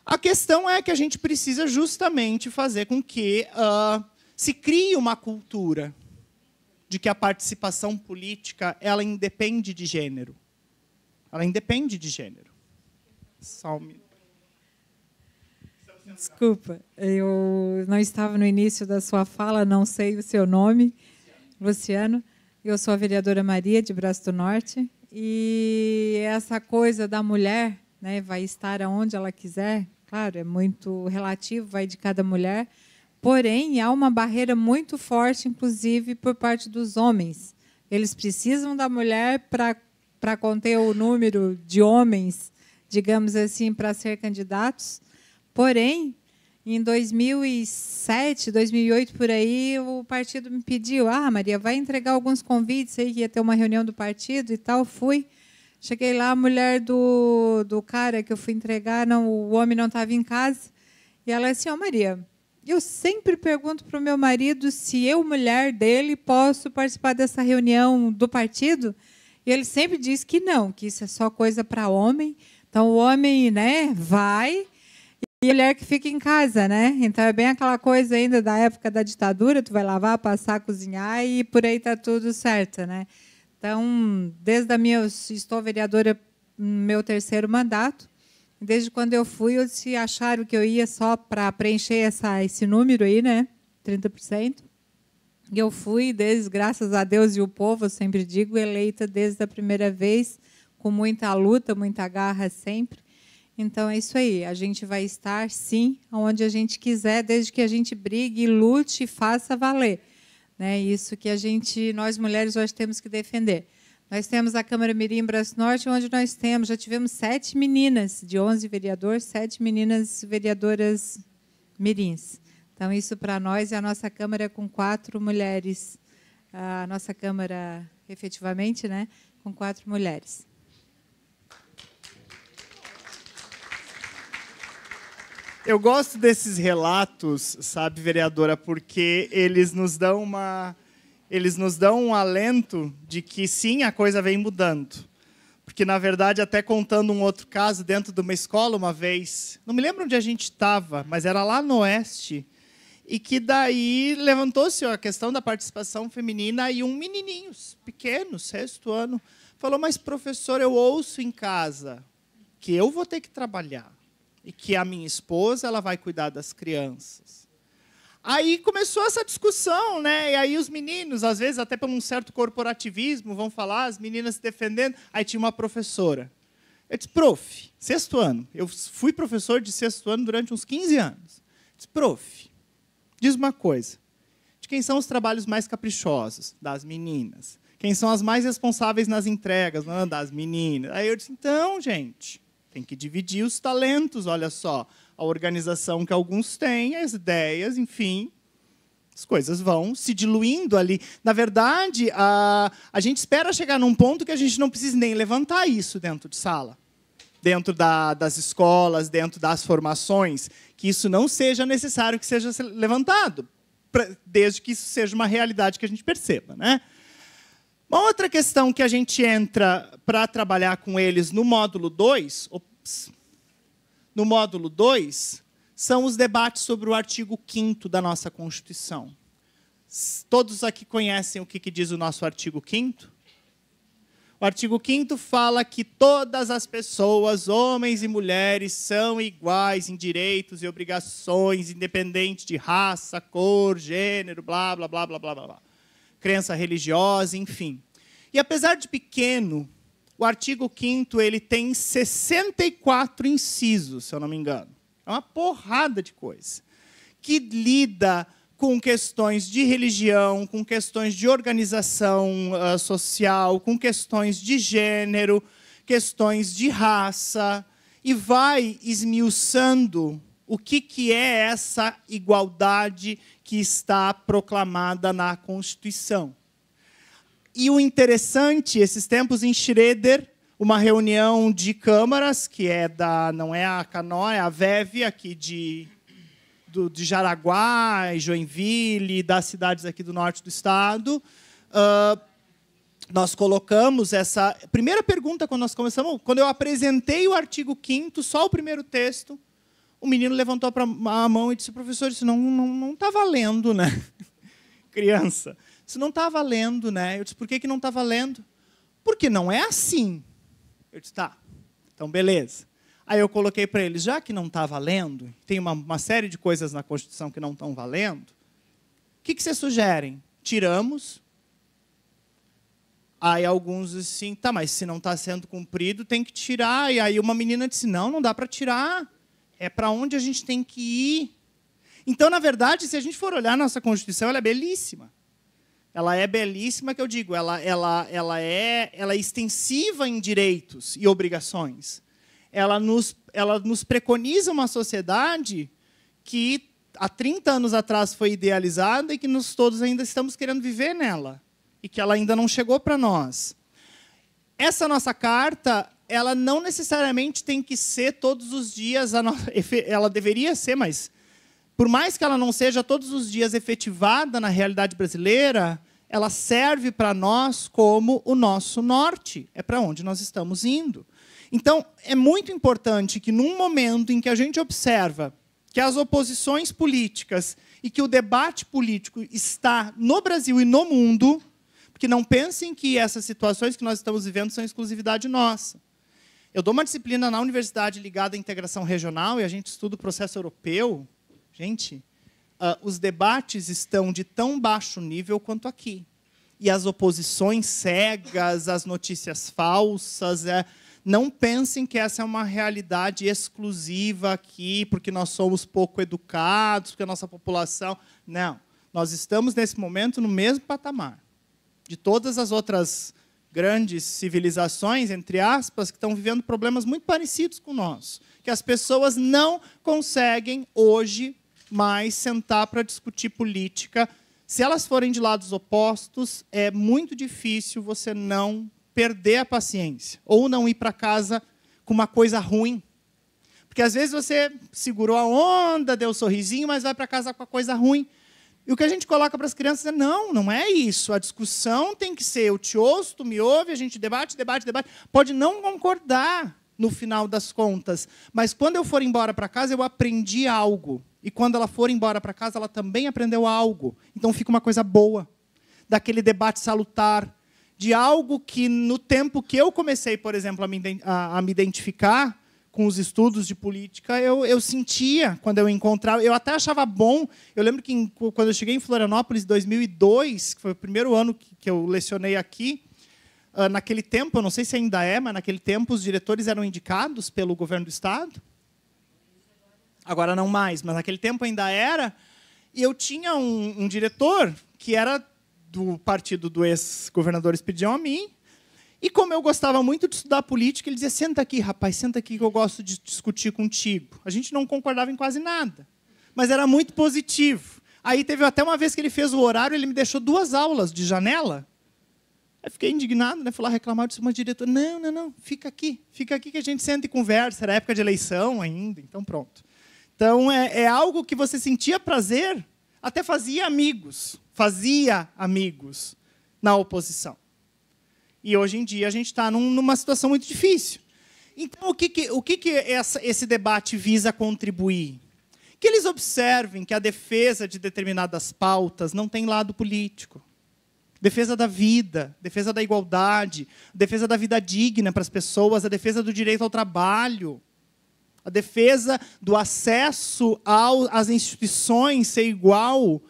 A questão é que a gente precisa justamente fazer com que se crie uma cultura de que a participação política ela independe de gênero. Ela independe de gênero. Só um minuto. Desculpa, eu não estava no início da sua fala, não sei o seu nome, Luciano. Eu sou a vereadora Maria, de Braço do Norte. E essa coisa da mulher, né, vai estar aonde ela quiser, claro, é muito relativo, vai de cada mulher. Porém, há uma barreira muito forte, inclusive, por parte dos homens. Eles precisam da mulher para conter o número de homens, digamos assim, para ser candidatos. Porém, em 2007, 2008, por aí, o partido me pediu, Maria, vai entregar alguns convites aí, que ia ter uma reunião do partido e tal. Fui. Cheguei lá, a mulher do cara que eu fui entregar, o homem não estava em casa. E ela disse, Maria, eu sempre pergunto para o meu marido se eu, mulher dele, posso participar dessa reunião do partido. E ele sempre diz que não, que isso é só coisa para homem. Então, o homem, né, vai... E a mulher que fica em casa, né? Então, é bem aquela coisa ainda da época da ditadura, tu vai lavar, passar, cozinhar e por aí está tudo certo, né? Então, estou vereadora no meu 3º mandato. Desde quando eu fui, se acharam que eu ia só para preencher esse número aí, né, 30%. E eu fui, graças a Deus e o povo, eu sempre digo, eleita desde a primeira vez, com muita luta, muita garra sempre. Então, é isso aí. A gente vai estar, sim, onde a gente quiser, desde que a gente brigue, lute e faça valer. Né? Isso que nós mulheres, hoje temos que defender. Nós temos a Câmara Mirim Braço Norte, onde já tivemos 7 meninas, de 11 vereadores, 7 meninas vereadoras mirins. Então, isso para nós é a nossa Câmara com 4 mulheres. A nossa Câmara, efetivamente, né, com 4 mulheres. Eu gosto desses relatos, sabe, vereadora, porque eles nos dão um alento de que, sim, a coisa vem mudando. Porque, na verdade, até contando um outro caso, dentro de uma escola, uma vez, não me lembro onde a gente estava, mas era lá no Oeste, e que daí levantou-se a questão da participação feminina e um menininho pequeno, 6º ano, falou, mas, professor, eu ouço em casa que eu vou ter que trabalhar. E que a minha esposa ela vai cuidar das crianças. Aí começou essa discussão, né? E aí os meninos, às vezes, até por um certo corporativismo, vão falar, as meninas se defendendo. Aí tinha uma professora. Eu disse, prof, 6º ano. Eu fui professor de 6º ano durante uns 15 anos. Eu disse, prof, diz uma coisa. De quem são os trabalhos mais caprichosos? Das meninas. Quem são as mais responsáveis nas entregas? Não, das meninas. Aí eu disse, então, gente... Tem que dividir os talentos, olha só. A organização que alguns têm, as ideias, enfim. As coisas vão se diluindo ali. Na verdade, a gente espera chegar num ponto que a gente não precisa nem levantar isso dentro de sala. Dentro das escolas, dentro das formações. Que isso não seja necessário que seja levantado. Desde que isso seja uma realidade que a gente perceba, né? Uma outra questão que a gente entra para trabalhar com eles no módulo 2, são os debates sobre o artigo 5º da nossa Constituição. Todos aqui conhecem o que diz o nosso artigo 5º? O artigo 5º fala que todas as pessoas, homens e mulheres, são iguais em direitos e obrigações, independente de raça, cor, gênero, blá, blá, blá, blá, blá, blá. Crença religiosa, enfim. E, apesar de pequeno, o artigo 5º ele tem 64 incisos, se eu não me engano. É uma porrada de coisa. Que lida com questões de religião, com questões de organização social, com questões de gênero, questões de raça, e vai esmiuçando o que é essa igualdade que está proclamada na Constituição. E o interessante, esses tempos em Schroeder, uma reunião de câmaras, que é não é a Canó, é a VEV, aqui de Jaraguá, Joinville, das cidades aqui do norte do estado, nós colocamos essa... Primeira pergunta, quando nós começamos, quando eu apresentei o artigo 5º, só o primeiro texto, o menino levantou a mão e disse, professor, isso não está valendo, né? Criança, isso não está valendo, né? Eu disse, por que não está valendo? Porque não é assim. Eu disse, tá, então beleza. Aí eu coloquei para eles, já que não está valendo, tem uma série de coisas na Constituição que não estão valendo, o que vocês sugerem? Tiramos. Aí alguns assim, tá, mas se não está sendo cumprido, tem que tirar. E aí uma menina disse, não dá para tirar. É para onde a gente tem que ir. Então, na verdade, se a gente for olhar a nossa Constituição, ela é belíssima. Ela é belíssima, que eu digo, ela é extensiva em direitos e obrigações. Ela nos preconiza uma sociedade que há 30 anos atrás foi idealizada e que nós todos ainda estamos querendo viver nela. E que ela ainda não chegou para nós. Essa nossa carta, ela não necessariamente tem que ser todos os dias, ela deveria ser, mas por mais que ela não seja todos os dias efetivada na realidade brasileira, ela serve para nós como o nosso norte, é para onde nós estamos indo. Então, é muito importante que, num momento em que a gente observa que as oposições políticas e que o debate político está no Brasil e no mundo, porque Porque não pensem que essas situações que nós estamos vivendo são exclusividade nossa. Eu dou uma disciplina na universidade ligada à integração regional e a gente estuda o processo europeu. Gente, os debates estão de tão baixo nível quanto aqui. E as oposições cegas, as notícias falsas. Não pensem que essa é uma realidade exclusiva aqui, porque nós somos pouco educados, porque a nossa população... Não. Nós estamos, nesse momento, no mesmo patamar de todas as outras grandes civilizações, entre aspas, que estão vivendo problemas muito parecidos com o nosso. Que as pessoas não conseguem, hoje, mais sentar para discutir política. Se elas forem de lados opostos, é muito difícil você não perder a paciência ou não ir para casa com uma coisa ruim. Porque, às vezes, você segurou a onda, deu um sorrisinho, mas vai para casa com a coisa ruim. E o que a gente coloca para as crianças é, não é isso. A discussão tem que ser, eu te ouço, tu me ouve, a gente debate. Pode não concordar no final das contas, mas quando eu for embora para casa, eu aprendi algo. E quando ela for embora para casa, ela também aprendeu algo. Então fica uma coisa boa, daquele debate salutar, de algo que, no tempo que eu comecei, por exemplo, a me identificar com os estudos de política, eu sentia, quando eu encontrava... Eu até achava bom. Eu lembro que, quando eu cheguei em Florianópolis, em 2002, que foi o primeiro ano que eu lecionei aqui, naquele tempo, eu não sei se ainda é, mas naquele tempo os diretores eram indicados pelo governo do Estado. Agora não mais, mas naquele tempo ainda era. E eu tinha um diretor que era do partido do ex-governador Espiridião Amin. E como eu gostava muito de estudar política, ele dizia, senta aqui, rapaz, senta aqui que eu gosto de discutir contigo. A gente não concordava em quase nada, mas era muito positivo. Aí teve até uma vez que ele fez o horário, ele me deixou 2 aulas de janela. Aí fiquei indignado, né? Fui lá reclamar, disse, mas diretor, não, fica aqui que a gente senta e conversa. Era época de eleição ainda, então pronto. Então é algo que você sentia prazer, até fazia amigos na oposição. E hoje em dia a gente está numa situação muito difícil. Então, o que esse debate visa contribuir? Que eles observem que a defesa de determinadas pautas não tem lado político. Defesa da vida, defesa da igualdade, defesa da vida digna para as pessoas, a defesa do direito ao trabalho, a defesa do acesso às instituições ser igual.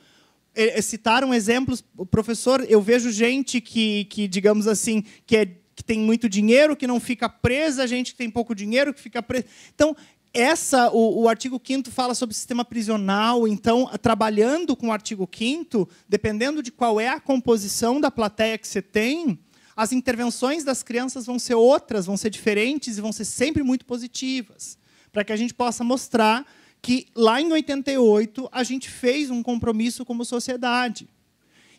Citaram exemplos, professor, eu vejo gente que digamos assim, que tem muito dinheiro, que não fica presa, gente que tem pouco dinheiro, que fica presa. Então, o artigo 5º fala sobre o sistema prisional. Então, trabalhando com o artigo 5º, dependendo de qual é a composição da plateia que você tem, as intervenções das crianças vão ser outras, vão ser diferentes e vão ser sempre muito positivas, para que a gente possa mostrar que, lá em 88, a gente fez um compromisso como sociedade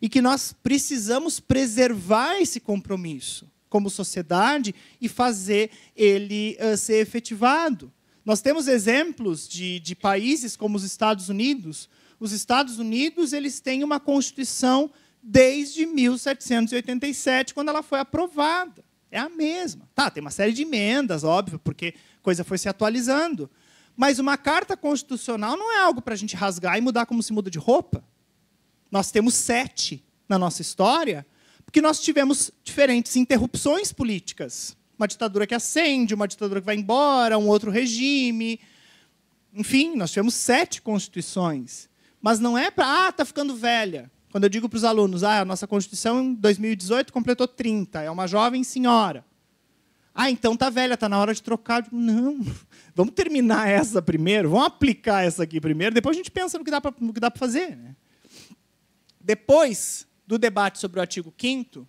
e que nós precisamos preservar esse compromisso como sociedade e fazer ele ser efetivado. Nós temos exemplos de países como os Estados Unidos. Os Estados Unidos eles têm uma Constituição desde 1787, quando ela foi aprovada. É a mesma. Tá, tem uma série de emendas, óbvio, porque a coisa foi se atualizando. Mas uma carta constitucional não é algo para a gente rasgar e mudar como se muda de roupa. Nós temos 7 na nossa história, porque nós tivemos diferentes interrupções políticas. Uma ditadura que acende, uma ditadura que vai embora, um outro regime. Enfim, nós tivemos 7 constituições. Mas não é para, está ficando velha. Quando eu digo para os alunos, a nossa Constituição em 2018 completou 30, é uma jovem senhora. Então está velha, está na hora de trocar. Não, vamos terminar essa primeiro, vamos aplicar essa aqui primeiro, depois a gente pensa no que dá para fazer. Né? Depois do debate sobre o artigo 5º,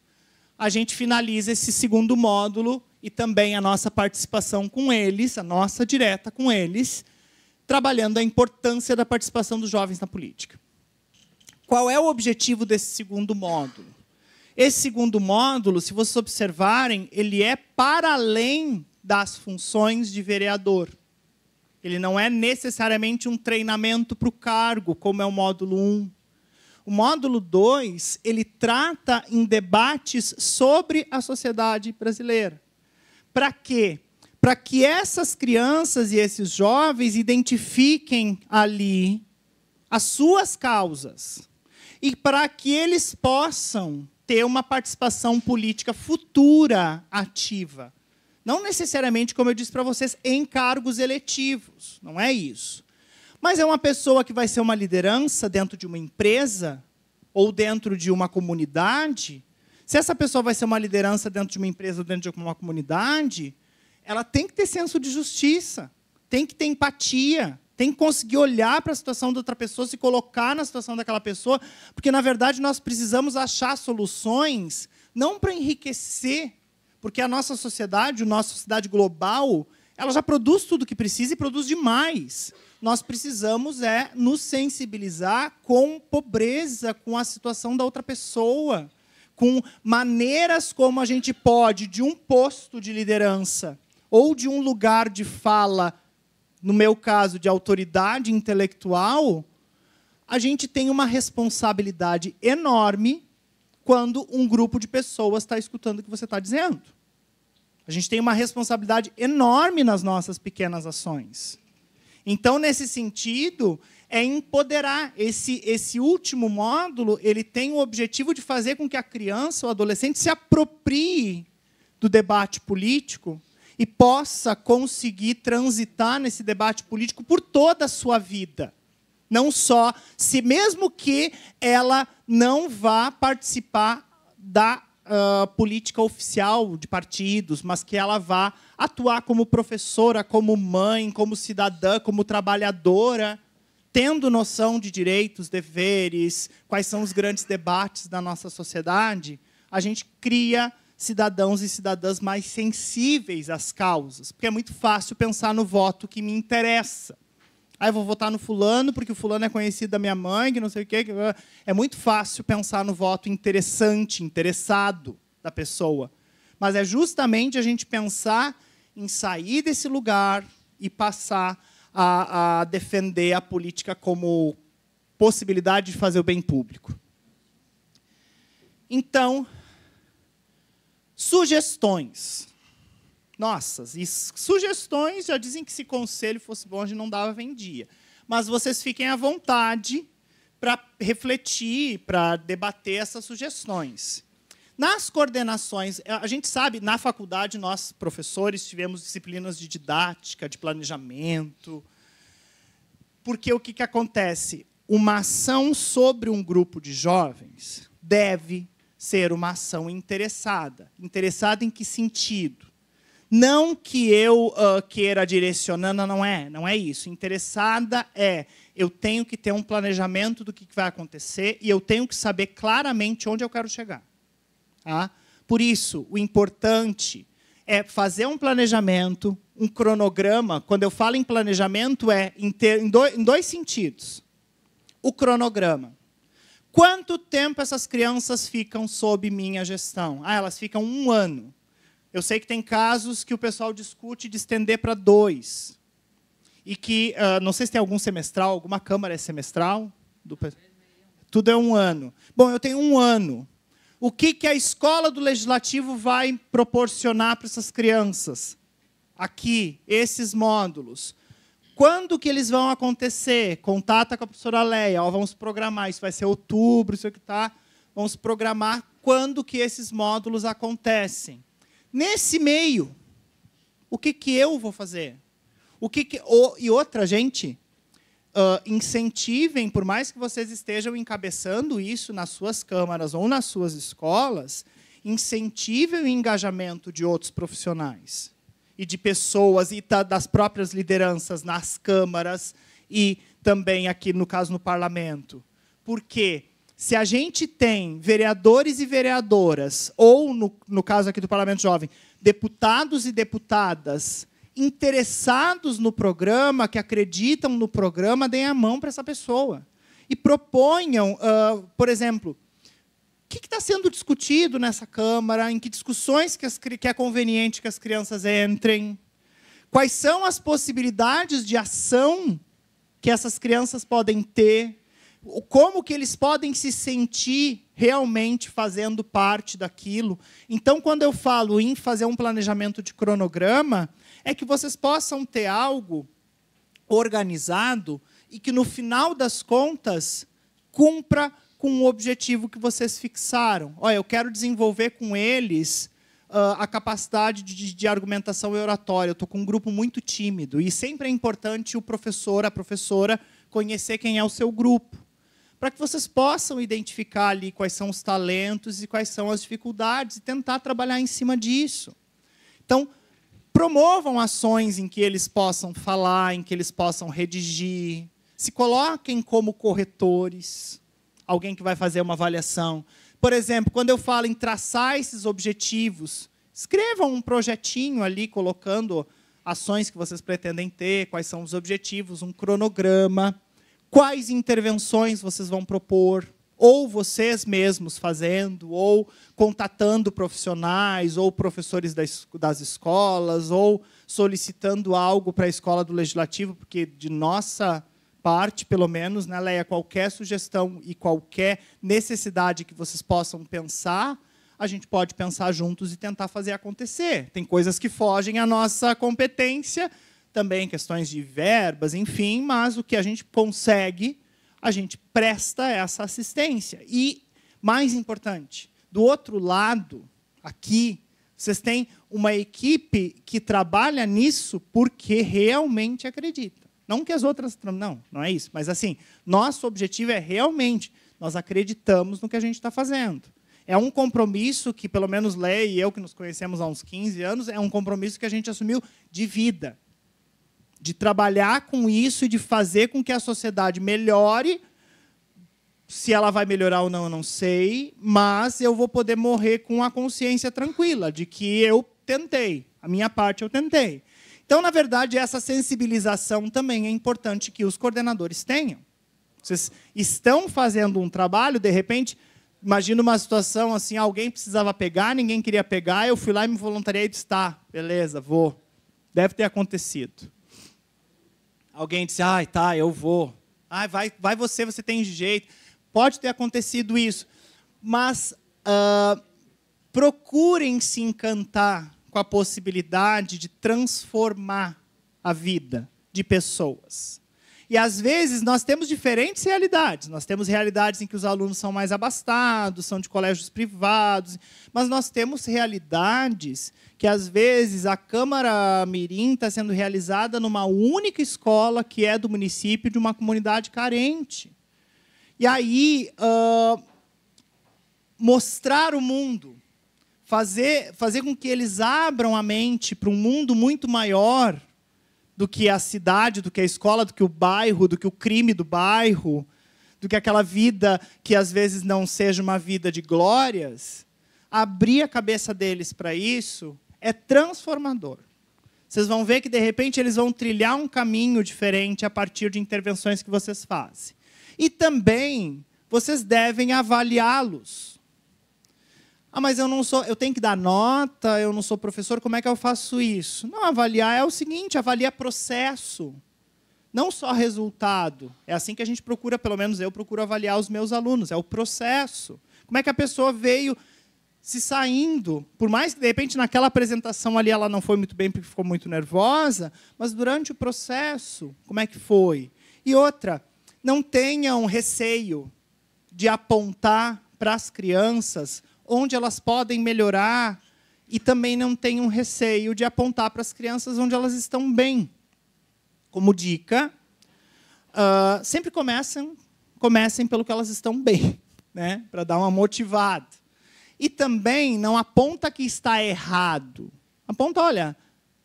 a gente finaliza esse 2º módulo e também a nossa participação com eles, a nossa direta com eles, trabalhando a importância da participação dos jovens na política. Qual é o objetivo desse 2º módulo? Esse 2º módulo, se vocês observarem, ele é para além das funções de vereador. Ele não é necessariamente um treinamento para o cargo, como é o módulo 1. O módulo 2, ele trata em debates sobre a sociedade brasileira. Para quê? Para que essas crianças e esses jovens identifiquem ali as suas causas e para que eles possam ter uma participação política futura ativa. Não necessariamente, como eu disse para vocês, em cargos eletivos. Não é isso. Mas é uma pessoa que vai ser uma liderança dentro de uma empresa ou dentro de uma comunidade. Se essa pessoa vai ser uma liderança dentro de uma empresa ou dentro de uma comunidade, ela tem que ter senso de justiça, tem que ter empatia, tem que conseguir olhar para a situação da outra pessoa, se colocar na situação daquela pessoa, porque, na verdade, nós precisamos achar soluções não para enriquecer, porque a nossa sociedade, a nossa sociedade global, ela já produz tudo o que precisa e produz demais. Nós precisamos nos sensibilizar com pobreza, com a situação da outra pessoa, com maneiras como a gente pode, de um posto de liderança ou de um lugar de fala, no meu caso, de autoridade intelectual, a gente tem uma responsabilidade enorme quando um grupo de pessoas está escutando o que você está dizendo. A gente tem uma responsabilidade enorme nas nossas pequenas ações. Então, nesse sentido, é empoderar. Esse último módulo, ele tem o objetivo de fazer com que a criança ou adolescente se aproprie do debate político e possa conseguir transitar nesse debate político por toda a sua vida. Não só, se mesmo que ela não vá participar da política oficial de partidos, mas que ela vá atuar como professora, como mãe, como cidadã, como trabalhadora, tendo noção de direitos, deveres, quais são os grandes debates da nossa sociedade, a gente cria cidadãos e cidadãs mais sensíveis às causas. Porque é muito fácil pensar no voto que me interessa. Eu vou votar no fulano, porque o fulano é conhecido da minha mãe, que não sei o quê. É muito fácil pensar no voto interessante, interessado da pessoa. Mas é justamente a gente pensar em sair desse lugar e passar a defender a política como possibilidade de fazer o bem público. Então, sugestões. Nossas, e sugestões, já dizem que se conselho fosse bom, a gente não dava, vendia. Mas vocês fiquem à vontade para refletir, para debater essas sugestões. Nas coordenações, a gente sabe, na faculdade, nós, professores, tivemos disciplinas de didática, de planejamento. Porque o que acontece? Uma ação sobre um grupo de jovens deve ser uma ação interessada. Interessada em que sentido? Não que eu queira direcionando, não é isso. Interessada eu tenho que ter um planejamento do que vai acontecer e eu tenho que saber claramente onde eu quero chegar. Tá? Por isso, o importante é fazer um planejamento, um cronograma. Quando eu falo em planejamento, em dois sentidos. O cronograma. Quanto tempo essas crianças ficam sob minha gestão? Elas ficam 1 ano. Eu sei que tem casos que o pessoal discute de estender para 2. E que, não sei se tem algum semestral, alguma Câmara é semestral? Tudo é 1 ano. Bom, eu tenho 1 ano. O que a escola do Legislativo vai proporcionar para essas crianças? Aqui, esses módulos. Quando que eles vão acontecer? Contata com a professora Leia. Vamos programar, isso vai ser outubro, isso aqui tá. Vamos programar quando que esses módulos acontecem. Nesse meio, o que eu vou fazer? E outra, gente, incentivem, por mais que vocês estejam encabeçando isso nas suas câmaras ou nas suas escolas, incentivem o engajamento de outros profissionais e de pessoas e das próprias lideranças nas câmaras e também aqui, no caso, no parlamento. Porque se a gente tem vereadores e vereadoras, ou, no caso aqui do Parlamento Jovem, deputados e deputadas interessados no programa, que acreditam no programa, deem a mão para essa pessoa. E proponham, por exemplo, o que está sendo discutido nessa Câmara, em que discussões que é conveniente que as crianças entrem, quais são as possibilidades de ação que essas crianças podem ter, como que eles podem se sentir realmente fazendo parte daquilo. Então, quando eu falo em fazer um planejamento de cronograma, é que vocês possam ter algo organizado e que, no final das contas, cumpra com o objetivo que vocês fixaram. Olha, eu quero desenvolver com eles a capacidade de argumentação e oratória. Eu estou com um grupo muito tímido. E sempre é importante o professor, a professora, conhecer quem é o seu grupo, para que vocês possam identificar ali quais são os talentos e quais são as dificuldades e tentar trabalhar em cima disso. Então, promovam ações em que eles possam falar, em que eles possam redigir, se coloquem como corretores, alguém que vai fazer uma avaliação. Por exemplo, quando eu falo em traçar esses objetivos, escrevam um projetinho ali, colocando ações que vocês pretendem ter, quais são os objetivos, um cronograma, quais intervenções vocês vão propor, ou vocês mesmos fazendo, ou contatando profissionais, ou professores das escolas, ou solicitando algo para a escola do Legislativo, porque de nossa parte, pelo menos, né, Leia, qualquer sugestão e qualquer necessidade que vocês possam pensar, a gente pode pensar juntos e tentar fazer acontecer. Tem coisas que fogem à nossa competência, também questões de verbas, enfim, mas o que a gente consegue, a gente presta essa assistência. E, mais importante, do outro lado, aqui, vocês têm uma equipe que trabalha nisso porque realmente acredita. Não que as outras... Não é isso. Mas, assim, nosso objetivo é realmente... Nós acreditamos no que a gente está fazendo. É um compromisso que, pelo menos, Leia e eu, que nos conhecemos há uns 15 anos, é um compromisso que a gente assumiu de vida. De trabalhar com isso e de fazer com que a sociedade melhore. Se ela vai melhorar ou não, eu não sei. Mas eu vou poder morrer com a consciência tranquila de que eu tentei. A minha parte eu tentei. Então, na verdade, essa sensibilização também é importante que os coordenadores tenham. Vocês estão fazendo um trabalho, de repente, imagina uma situação assim, alguém precisava pegar, ninguém queria pegar, eu fui lá e me voluntariei e disse, tá, beleza, vou. Deve ter acontecido. Alguém disse, ai, tá, eu vou. Ai, vai você tem jeito. Pode ter acontecido isso. Mas procurem se encantar com a possibilidade de transformar a vida de pessoas. E, às vezes, nós temos diferentes realidades. Nós temos realidades em que os alunos são mais abastados, são de colégios privados, mas nós temos realidades que, às vezes, a Câmara Mirim está sendo realizada numa única escola que é do município de uma comunidade carente. E aí, mostrar o mundo, fazer com que eles abram a mente para um mundo muito maior do que a cidade, do que a escola, do que o bairro, do que o crime do bairro, do que aquela vida que, às vezes, não seja uma vida de glórias, abrir a cabeça deles para isso é transformador. Vocês vão ver que, de repente, eles vão trilhar um caminho diferente a partir de intervenções que vocês fazem. E também, vocês devem avaliá-los. Ah, mas eu tenho que dar nota, eu não sou professor, como é que eu faço isso? Não, avaliar é o seguinte, avalia processo, não só resultado. É assim que a gente procura, pelo menos eu procuro avaliar os meus alunos, é o processo. Como é que a pessoa veio se saindo, por mais que, de repente, naquela apresentação ali ela não foi muito bem porque ficou muito nervosa, mas durante o processo, como é que foi? E outra, não tenham receio de apontar para as crianças onde elas podem melhorar e também não tenham receio de apontar para as crianças onde elas estão bem. Como dica, sempre comecem pelo que elas estão bem, né? Para dar uma motivada. E também não aponta que está errado. Aponta, olha,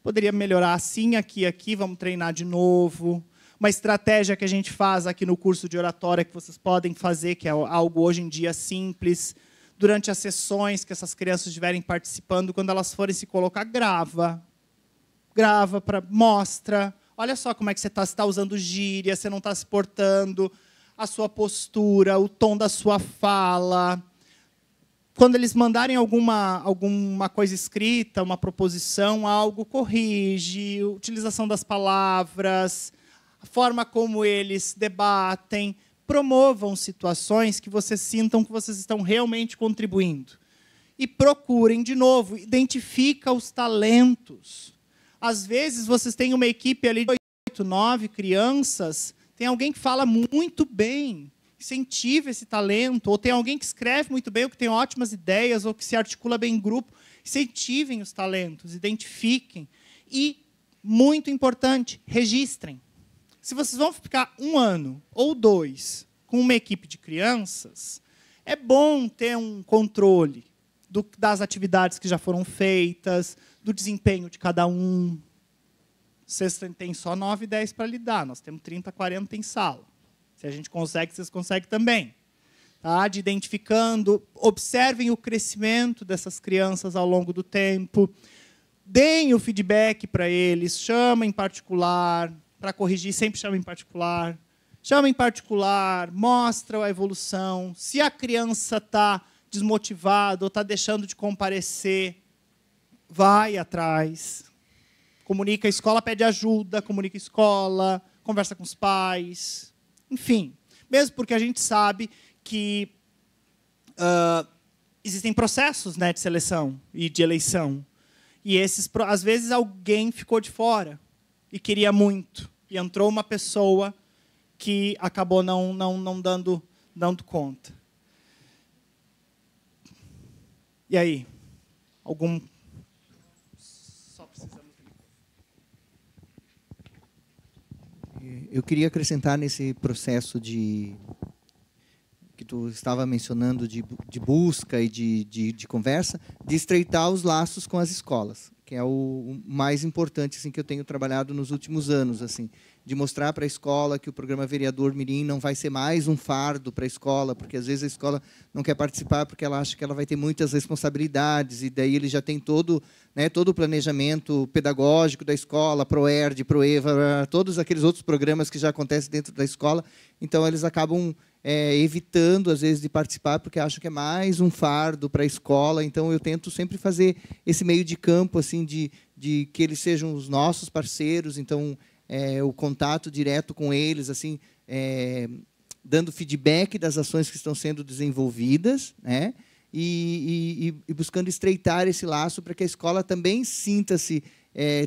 poderia melhorar assim, aqui, vamos treinar de novo. Uma estratégia que a gente faz aqui no curso de oratória que vocês podem fazer, que é algo hoje em dia simples, durante as sessões que essas crianças estiverem participando, quando elas forem se colocar, grava, mostra. Olha só como é que você está usando gíria, você não está se portando, a sua postura, o tom da sua fala. Quando eles mandarem alguma coisa escrita, uma proposição, algo, corrige, utilização das palavras, a forma como eles debatem. Promovam situações que vocês sintam que vocês estão realmente contribuindo. E procurem, de novo, identifica os talentos. Às vezes, vocês têm uma equipe ali de 8, 9 crianças, tem alguém que fala muito bem. incentive esse talento, ou tem alguém que escreve muito bem, ou que tem ótimas ideias, ou que se articula bem em grupo, incentivem os talentos, identifiquem. E, muito importante, registrem. Se vocês vão ficar 1 ano ou 2 com uma equipe de crianças, é bom ter um controle das atividades que já foram feitas, do desempenho de cada um. Vocês têm só 9 e 10 para lidar, nós temos 30, 40 em sala. Se a gente consegue, vocês conseguem também. Tá? De identificando, observem o crescimento dessas crianças ao longo do tempo, deem o feedback para eles, chamem em particular, para corrigir, sempre chamem em particular. Chama em particular, mostra a evolução. Se a criança está desmotivada ou está deixando de comparecer, vai atrás. Comunica a escola, pede ajuda, comunica a escola, conversa com os pais. Enfim, mesmo porque a gente sabe que existem processos, né, de seleção e de eleição. E às vezes alguém ficou de fora e queria muito. E entrou uma pessoa que acabou não dando conta. E aí? Só precisamos... Eu queria acrescentar nesse processo que tu estava mencionando de busca e de conversa, de estreitar os laços com as escolas, que é o mais importante assim, que eu tenho trabalhado nos últimos anos, assim, de mostrar para a escola que o programa Vereador Mirim não vai ser mais um fardo para a escola, porque às vezes a escola não quer participar porque ela acha que ela vai ter muitas responsabilidades, e daí ele já tem todo o planejamento pedagógico da escola, ProERD, ProEva, todos aqueles outros programas que já acontecem dentro da escola, então eles acabam evitando, às vezes, de participar, porque acham que é mais um fardo para a escola. Então, eu tento sempre fazer esse meio de campo, assim, de que eles sejam os nossos parceiros, então, o contato direto com eles, assim, dando feedback das ações que estão sendo desenvolvidas, né? E buscando estreitar esse laço para que a escola também sinta-se,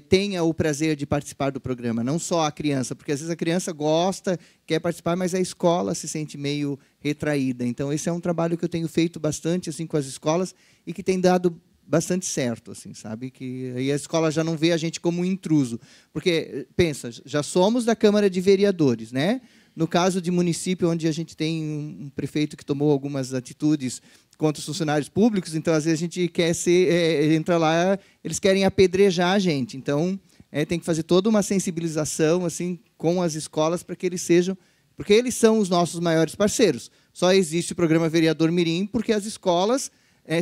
tenha o prazer de participar do programa, não só a criança, porque às vezes a criança gosta, quer participar, mas a escola se sente meio retraída. Então, esse é um trabalho que eu tenho feito bastante assim, com as escolas e que tem dado bastante certo, assim, sabe? Que aí a escola já não vê a gente como um intruso. Porque, pensa, já somos da Câmara de Vereadores, né? No caso de município onde a gente tem um prefeito que tomou algumas atitudes contra os funcionários públicos, então, às vezes, a gente quer entra lá, eles querem apedrejar a gente. Então, tem que fazer toda uma sensibilização assim, com as escolas para que eles sejam... Porque eles são os nossos maiores parceiros. Só existe o programa Vereador Mirim porque as escolas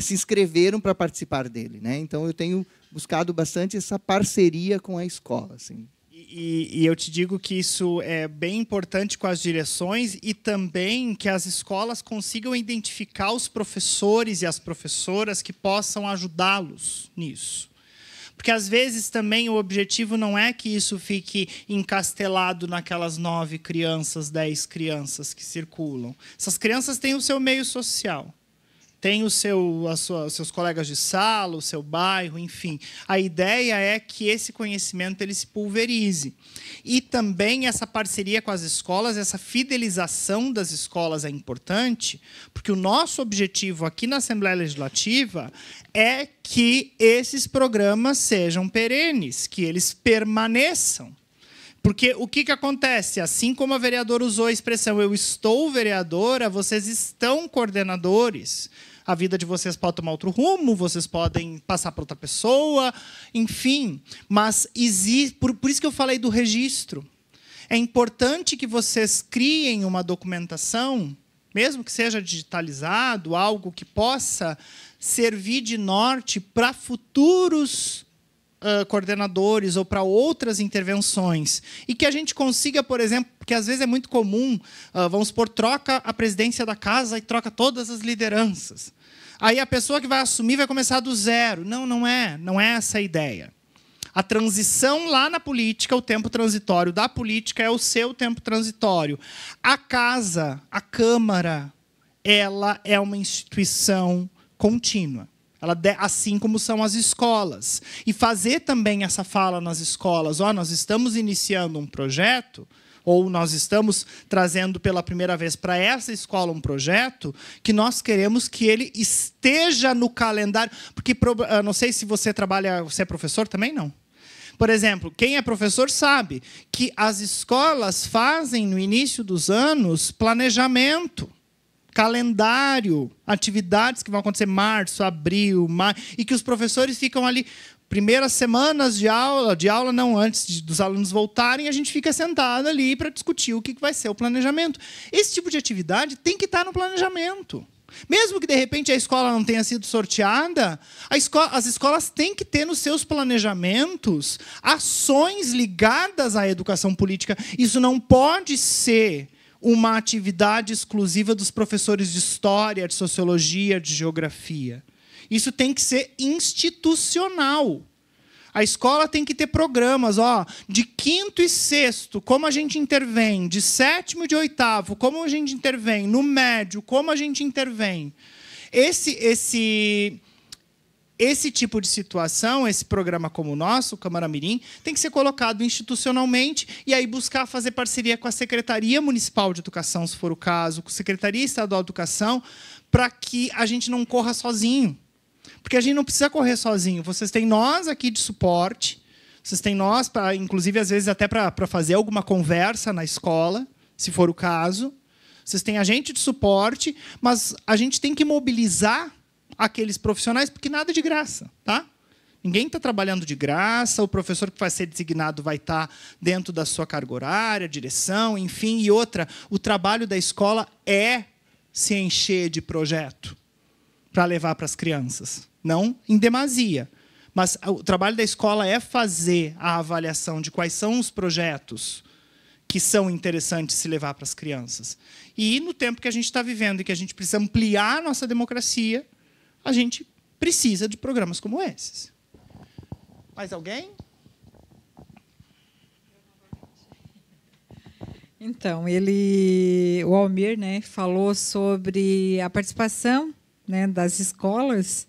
se inscreveram para participar dele, né? Então, eu tenho buscado bastante essa parceria com a escola, assim. E eu te digo que isso é bem importante com as direções e também que as escolas consigam identificar os professores e as professoras que possam ajudá-los nisso. Porque, às vezes, também o objetivo não é que isso fique encastelado naquelas 9 crianças, 10 crianças que circulam. Essas crianças têm o seu meio social. Tem os seus colegas de sala, o seu bairro, enfim. A ideia é que esse conhecimento ele se pulverize. E também essa parceria com as escolas, essa fidelização das escolas é importante, porque o nosso objetivo aqui na Assembleia Legislativa é que esses programas sejam perenes, que eles permaneçam. Porque o que acontece? Assim como a vereadora usou a expressão eu estou vereadora, vocês estão coordenadores. A vida de vocês pode tomar outro rumo, vocês podem passar para outra pessoa, enfim. Mas existe, por isso que eu falei do registro. É importante que vocês criem uma documentação, mesmo que seja digitalizado, algo que possa servir de norte para futuros coordenadores ou para outras intervenções. E que a gente consiga, por exemplo, porque às vezes é muito comum, vamos supor, troca a presidência da casa e troca todas as lideranças. Aí a pessoa que vai assumir vai começar do zero. Não é essa a ideia. A transição lá na política, o tempo transitório da política é o seu tempo transitório. A casa, a Câmara, ela é uma instituição contínua. Assim como são as escolas. E fazer também essa fala nas escolas, nós estamos iniciando um projeto, ou nós estamos trazendo pela primeira vez para essa escola um projeto que nós queremos que ele esteja no calendário. Porque, não sei se você trabalha, você é professor também? Não. Por exemplo, quem é professor sabe que as escolas fazem, no início dos anos, planejamento, calendário, atividades que vão acontecer em março, abril, maio, e que os professores ficam ali, primeiras semanas de aula não, antes dos alunos voltarem, a gente fica sentado ali para discutir o que vai ser o planejamento. Esse tipo de atividade tem que estar no planejamento. Mesmo que, de repente, a escola não tenha sido sorteada, as escolas têm que ter nos seus planejamentos ações ligadas à educação política. Isso não pode ser uma atividade exclusiva dos professores de história, de sociologia, de geografia. Isso tem que ser institucional. A escola tem que ter programas, de quinto e sexto, como a gente intervém, de sétimo e de oitavo, como a gente intervém, no médio, como a gente intervém. Esse tipo de situação, esse programa como o nosso, o Câmara Mirim, tem que ser colocado institucionalmente e aí buscar fazer parceria com a Secretaria Municipal de Educação, se for o caso, com a Secretaria Estadual de Educação, para que a gente não corra sozinho. Porque a gente não precisa correr sozinho. Vocês têm nós aqui de suporte, vocês têm nós, inclusive, às vezes, até para fazer alguma conversa na escola, se for o caso. Vocês têm a gente de suporte, mas a gente tem que mobilizar aqueles profissionais, porque nada é de graça, tá? Ninguém está trabalhando de graça, o professor que vai ser designado vai estar dentro da sua carga horária, direção, enfim. E outra, o trabalho da escola é se encher de projeto para levar para as crianças. Não em demasia. Mas o trabalho da escola é fazer a avaliação de quais são os projetos que são interessantes se levar para as crianças. E, no tempo que a gente está vivendo e que a gente precisa ampliar a nossa democracia, a gente precisa de programas como esses. Mais alguém? Então, o Almir, falou sobre a participação, das escolas,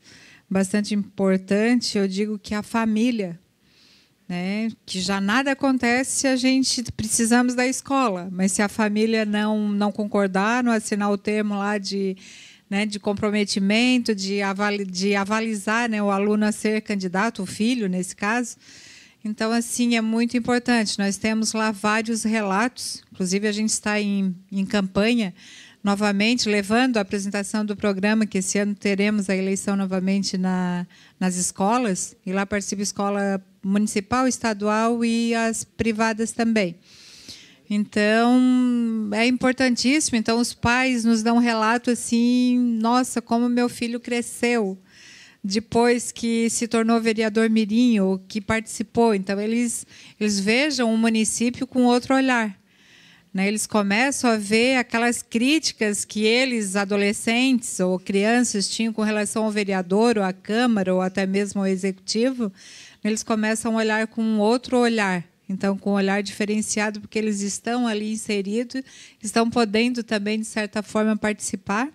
bastante importante. Eu digo que a família, que já nada acontece, a gente precisamos da escola, mas se a família não concordar, não assinar o termo lá de comprometimento, de avalizar, o aluno a ser candidato, o filho, nesse caso. Então, assim, é muito importante. Nós temos lá vários relatos, inclusive a gente está em campanha, novamente, levando a apresentação do programa, que esse ano teremos a eleição novamente nas escolas, e lá participa a escola municipal, estadual e as privadas também. Então, é importantíssimo. Então, os pais nos dão um relato assim, nossa, como meu filho cresceu depois que se tornou vereador mirim, ou que participou. Então, eles vejam o município com outro olhar. Eles começam a ver aquelas críticas que eles, adolescentes ou crianças, tinham com relação ao vereador, ou à Câmara, ou até mesmo ao Executivo. Eles começam a olhar com um outro olhar. Então, com um olhar diferenciado, porque eles estão ali inseridos, estão podendo também, de certa forma, participar.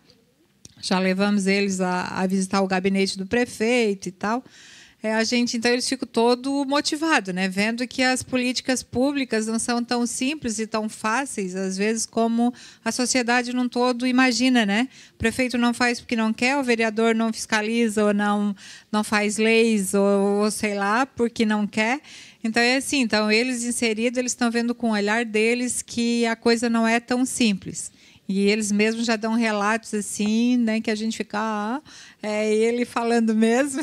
Já levamos eles a visitar o gabinete do prefeito e tal. Então, eles ficam todos motivados, vendo que as políticas públicas não são tão simples e tão fáceis, às vezes, como a sociedade num todo imagina. O prefeito não faz porque não quer, o vereador não fiscaliza ou não faz leis, ou sei lá, porque não quer. Então, é assim. Então, eles inseridos, eles estão vendo com o olhar deles que a coisa não é tão simples. E eles mesmos já dão relatos assim, que a gente fica, é ele falando mesmo.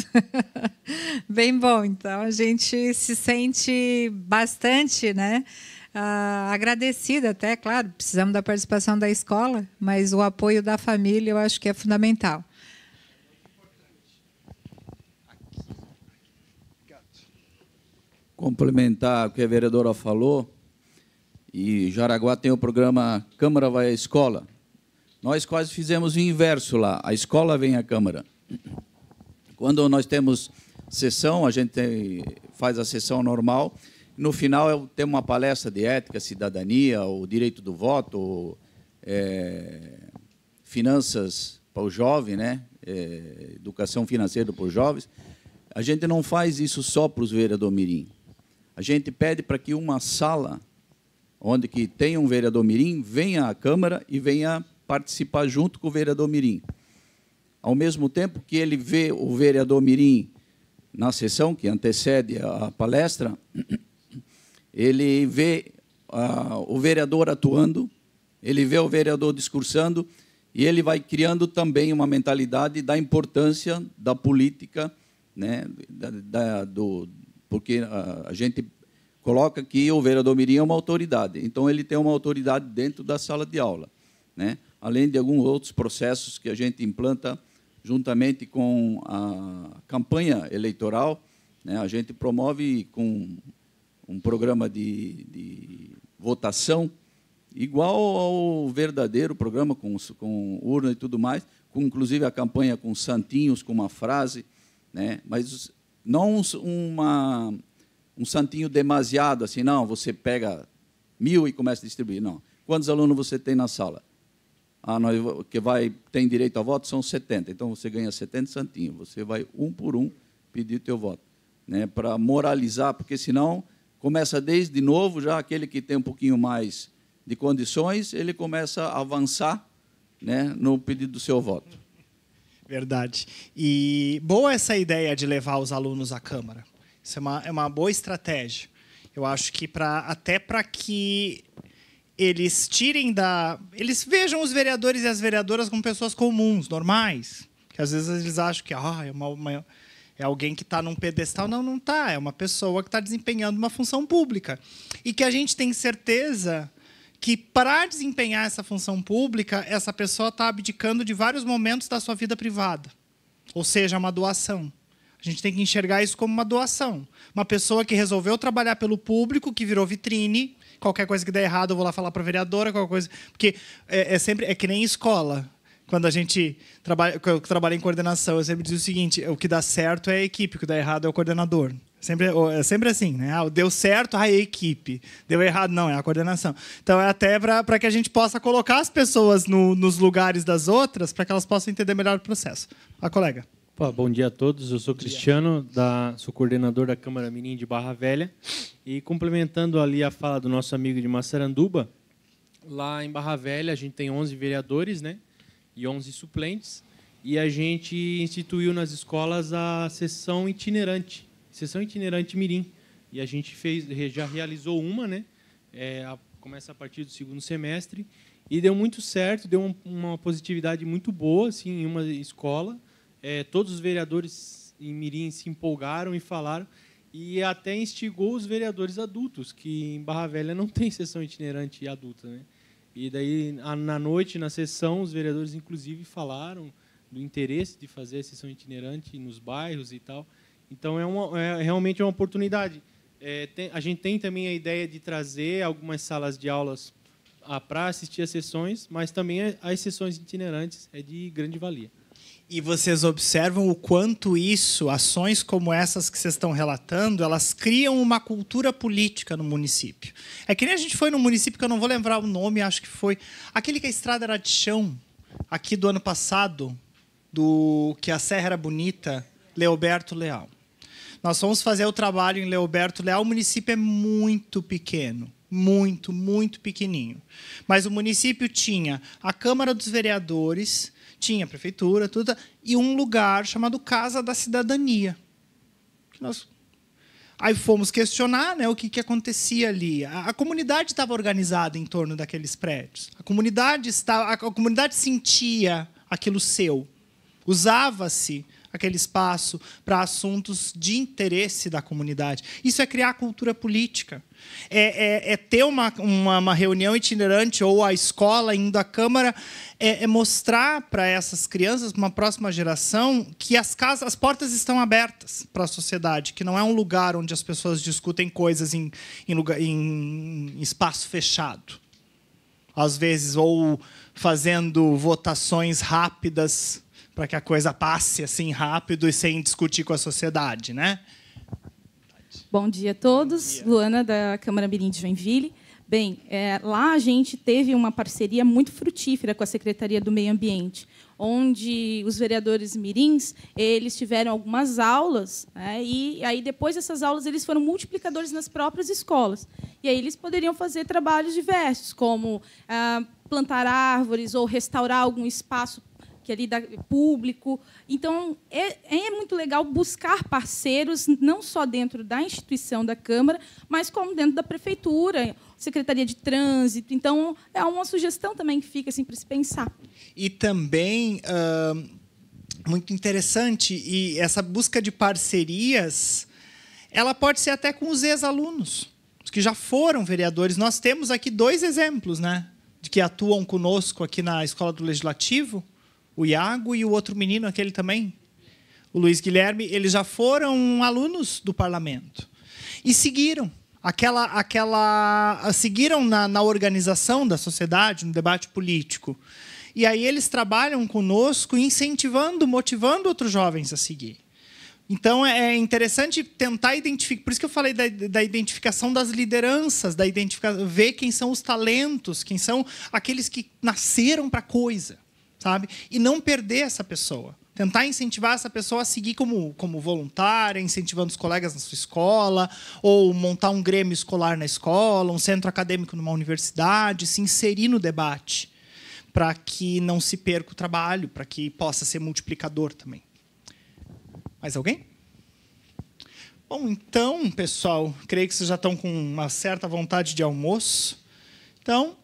Bem bom. Então, a gente se sente bastante, agradecida até, claro, precisamos da participação da escola, mas o apoio da família eu acho que é fundamental. Complementar o que a vereadora falou, e Jaraguá tem o programa Câmara vai à Escola. Nós quase fizemos o inverso lá. A escola vem à Câmara. Quando nós temos sessão, a gente faz a sessão normal. No final, tem uma palestra de ética, cidadania, o direito do voto, finanças para o jovem, educação financeira para os jovens. A gente não faz isso só para os vereadores mirim. A gente pede para que uma sala onde que tem um vereador mirim, venha à Câmara e venha participar junto com o vereador mirim. Ao mesmo tempo que ele vê o vereador mirim na sessão que antecede a palestra, ele vê o vereador atuando, ele vê o vereador discursando, e ele vai criando também uma mentalidade da importância da política, né, porque a gente coloca que o vereador mirim é uma autoridade, então ele tem uma autoridade dentro da sala de aula, né, além de alguns outros processos que a gente implanta juntamente com a campanha eleitoral, né, a gente promove com um programa de votação igual ao verdadeiro programa, com urna e tudo mais, com, inclusive, a campanha com santinhos, com uma frase, né? Mas não um santinho demasiado, assim, não, você pega 1000 e começa a distribuir, não. Quantos alunos você tem na sala? Tem direito a voto, são 70, então você ganha 70 santinhos, você vai um por um pedir o teu voto, né? Para moralizar, porque senão começa desde novo, já aquele que tem um pouquinho mais de condições, ele começa a avançar, né, no pedido do seu voto. Verdade. E boa essa ideia de levar os alunos à Câmara. Isso é uma boa estratégia. Eu acho que até para que eles eles vejam os vereadores e as vereadoras como pessoas comuns, normais. Que às vezes eles acham que é alguém que está num pedestal. Não, não está. É uma pessoa que está desempenhando uma função pública. E que a gente tem certeza que, para desempenhar essa função pública, essa pessoa está abdicando de vários momentos da sua vida privada. Ou seja, uma doação. A gente tem que enxergar isso como uma doação. Uma pessoa que resolveu trabalhar pelo público, que virou vitrine. Qualquer coisa que der errado, eu vou lá falar para a vereadora, qualquer coisa. Porque é que nem escola. Quando eu trabalho em coordenação, eu sempre digo o seguinte: o que dá certo é a equipe, o que dá errado é o coordenador. É sempre assim, né? Deu certo, é a equipe. Deu errado, não, é a coordenação. Então, é até para que a gente possa colocar as pessoas nos lugares das outras, para que elas possam entender melhor o processo. A colega. Bom dia a todos, eu sou Cristiano, sou coordenador da Câmara Mirim de Barra Velha. E complementando ali a fala do nosso amigo de Massaranduba, lá em Barra Velha a gente tem 11 vereadores, né? E 11 suplentes, e a gente instituiu nas escolas a sessão itinerante mirim, e a gente já realizou uma, né? Começa a partir do segundo semestre, e deu muito certo, deu uma positividade muito boa, assim, em uma escola. Todos os vereadores em mirim se empolgaram e falaram, e até instigou os vereadores adultos, que em Barra Velha não tem sessão itinerante adulta, né? E daí, na noite, na sessão, os vereadores, inclusive, falaram do interesse de fazer a sessão itinerante nos bairros e tal. Então, realmente uma oportunidade. A gente tem também a ideia de trazer algumas salas de aulas para assistir às sessões, mas também as sessões itinerantes é de grande valia. E vocês observam o quanto ações como essas que vocês estão relatando, elas criam uma cultura política no município. É que nem a gente foi no município, que eu não vou lembrar o nome, acho que foi aquele que a estrada era de chão, aqui do ano passado, que a serra era bonita, Leoberto Leal. Nós fomos fazer o trabalho em Leoberto Leal, o município é muito pequeno, muito, muito pequenininho. Mas o município tinha a Câmara dos Vereadores, tinha a prefeitura, tudo, e um lugar chamado Casa da Cidadania. Aí fomos questionar, né, o que acontecia ali. A comunidade estava organizada em torno daqueles prédios. A comunidade sentia aquilo seu. Usava-se aquele espaço para assuntos de interesse da comunidade. Isso é criar cultura política. É ter uma reunião itinerante ou a escola indo à Câmara, mostrar para essas crianças, para uma próxima geração, que as portas estão abertas para a sociedade, que não é um lugar onde as pessoas discutem coisas em espaço fechado. Às vezes, ou fazendo votações rápidas para que a coisa passe assim rápido e sem discutir com a sociedade, né? Bom dia a todos. Luana, da Câmara Mirim de Joinville. Bem, lá a gente teve uma parceria muito frutífera com a Secretaria do Meio Ambiente, onde os vereadores mirins eles tiveram algumas aulas, né, e aí depois dessas aulas eles foram multiplicadores nas próprias escolas. E aí eles poderiam fazer trabalhos diversos, como plantar árvores ou restaurar algum espaço que ali dá público. Então, é muito legal buscar parceiros, não só dentro da instituição da Câmara, mas como dentro da Prefeitura, Secretaria de Trânsito. Então, é uma sugestão também que fica assim, para se pensar. E também, muito interessante, e essa busca de parcerias, ela pode ser até com os ex-alunos, os que já foram vereadores. Nós temos aqui 2 exemplos, né, de que atuam conosco aqui na Escola do Legislativo, o Iago e o outro menino, aquele também, o Luiz Guilherme. Eles já foram alunos do parlamento e seguiram seguiram na organização da sociedade, no debate político. E aí eles trabalham conosco, incentivando, motivando outros jovens a seguir. Então, é interessante tentar identificar... Por isso que eu falei da identificação das lideranças, ver quem são os talentos, quem são aqueles que nasceram para a coisa, sabe? E não perder essa pessoa. Tentar incentivar essa pessoa a seguir como voluntária, incentivando os colegas na sua escola, ou montar um grêmio escolar na escola, um centro acadêmico numa universidade, se inserir no debate, para que não se perca o trabalho, para que possa ser multiplicador também. Mais alguém? Bom, então, pessoal, creio que vocês já estão com uma certa vontade de almoço. Então,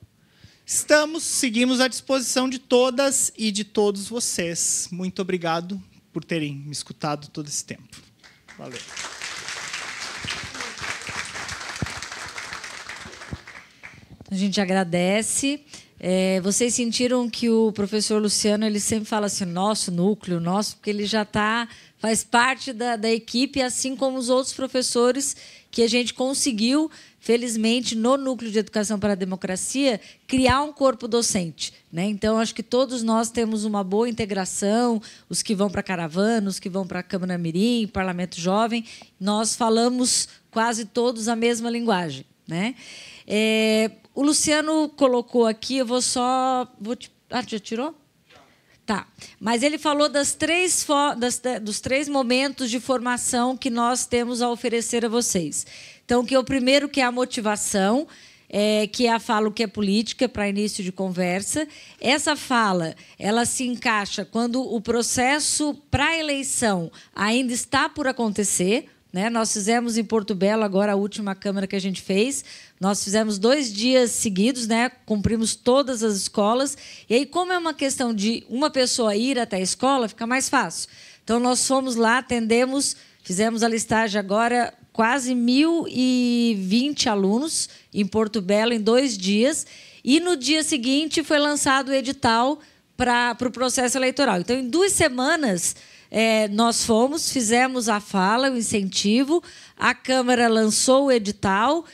seguimos à disposição de todas e de todos vocês. Muito obrigado por terem me escutado todo esse tempo. Valeu. A gente agradece. Vocês sentiram que o professor Luciano ele sempre fala assim, nosso núcleo, nosso, porque ele já faz parte da equipe, assim como os outros professores que a gente conseguiu, felizmente, no Núcleo de Educação para a Democracia, criar um corpo docente, né? Então, acho que todos nós temos uma boa integração, os que vão para a caravana, os que vão para a Câmara Mirim, Parlamento Jovem, nós falamos quase todos a mesma linguagem, né? O Luciano colocou aqui, eu vou só... já tirou? Tá. Mas ele falou dos 3 momentos de formação que nós temos a oferecer a vocês. Então, o primeiro que é a motivação, que é a fala o que é política, para início de conversa. Essa fala ela se encaixa quando o processo para a eleição ainda está por acontecer, né? Nós fizemos em Porto Belo, agora a última Câmara que a gente fez, nós fizemos 2 dias seguidos, né? Cumprimos todas as escolas. E aí, como é uma questão de uma pessoa ir até a escola, fica mais fácil. Então, nós fomos lá, atendemos, fizemos a listagem agora, quase 1.020 alunos em Porto Belo em 2 dias. E, no dia seguinte, foi lançado o edital para o processo eleitoral. Então, em 2 semanas... nós fizemos a fala, o incentivo, a Câmara lançou o edital,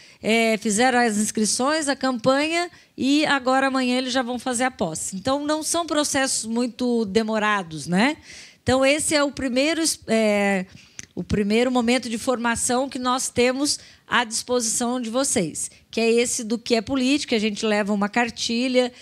fizeram as inscrições, a campanha, e agora amanhã eles já vão fazer a posse. Então, não são processos muito demorados, né? Então, esse é o primeiro momento de formação que nós temos à disposição de vocês, que é esse do que é política. A gente leva uma cartilha,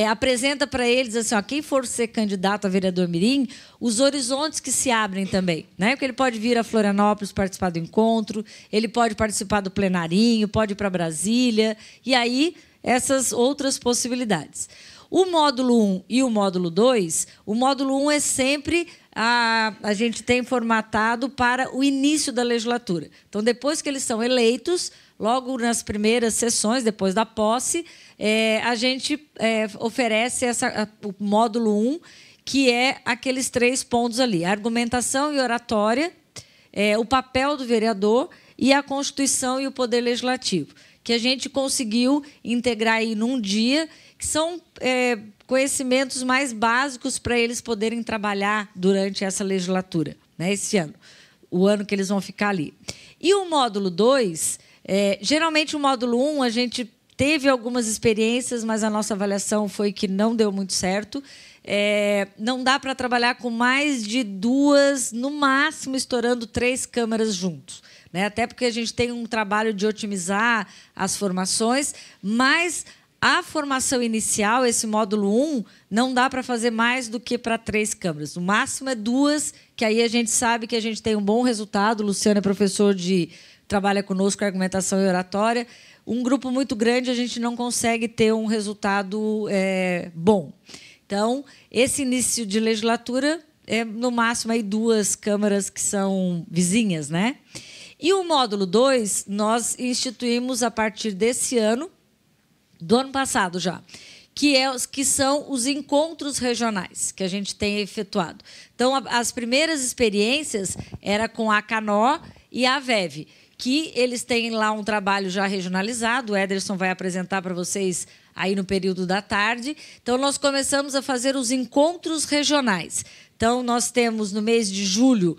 apresenta para eles assim, quem for ser candidato a vereador mirim, os horizontes que se abrem também, né? Porque ele pode vir a Florianópolis participar do encontro, ele pode participar do plenarinho, pode ir para Brasília, e aí essas outras possibilidades. O módulo 1 e o módulo 2, o módulo 1 é sempre... A gente tem formatado para o início da legislatura. Então, depois que eles são eleitos, logo nas primeiras sessões, depois da posse, a gente oferece o módulo 1, que é aqueles 3 pontos ali: argumentação e oratória, o papel do vereador e a Constituição e o Poder Legislativo, que a gente conseguiu integrar aí num dia, que são... conhecimentos mais básicos para eles poderem trabalhar durante essa legislatura, né, esse ano, o ano que eles vão ficar ali. E o módulo 2, geralmente o módulo 1, a gente teve algumas experiências, mas a nossa avaliação foi que não deu muito certo. Não dá para trabalhar com mais de 2, no máximo estourando 3 câmaras juntos. né? Até porque a gente tem um trabalho de otimizar as formações, mas a formação inicial, esse módulo 1, não dá para fazer mais do que para 3 câmaras. O máximo é 2, que aí a gente sabe que a gente tem um bom resultado. O Luciano é professor trabalha conosco com argumentação e oratória. Um grupo muito grande, a gente não consegue ter um resultado bom. Então, esse início de legislatura é, no máximo, aí 2 câmaras que são vizinhas, né? E o módulo 2, nós instituímos a partir desse ano, do ano passado já, que são os encontros regionais que a gente tem efetuado. Então, as primeiras experiências era com a Canó e a VEV, que eles têm lá um trabalho já regionalizado. O Ederson vai apresentar para vocês aí no período da tarde. Então, nós começamos a fazer os encontros regionais. Então, nós temos, no mês de julho,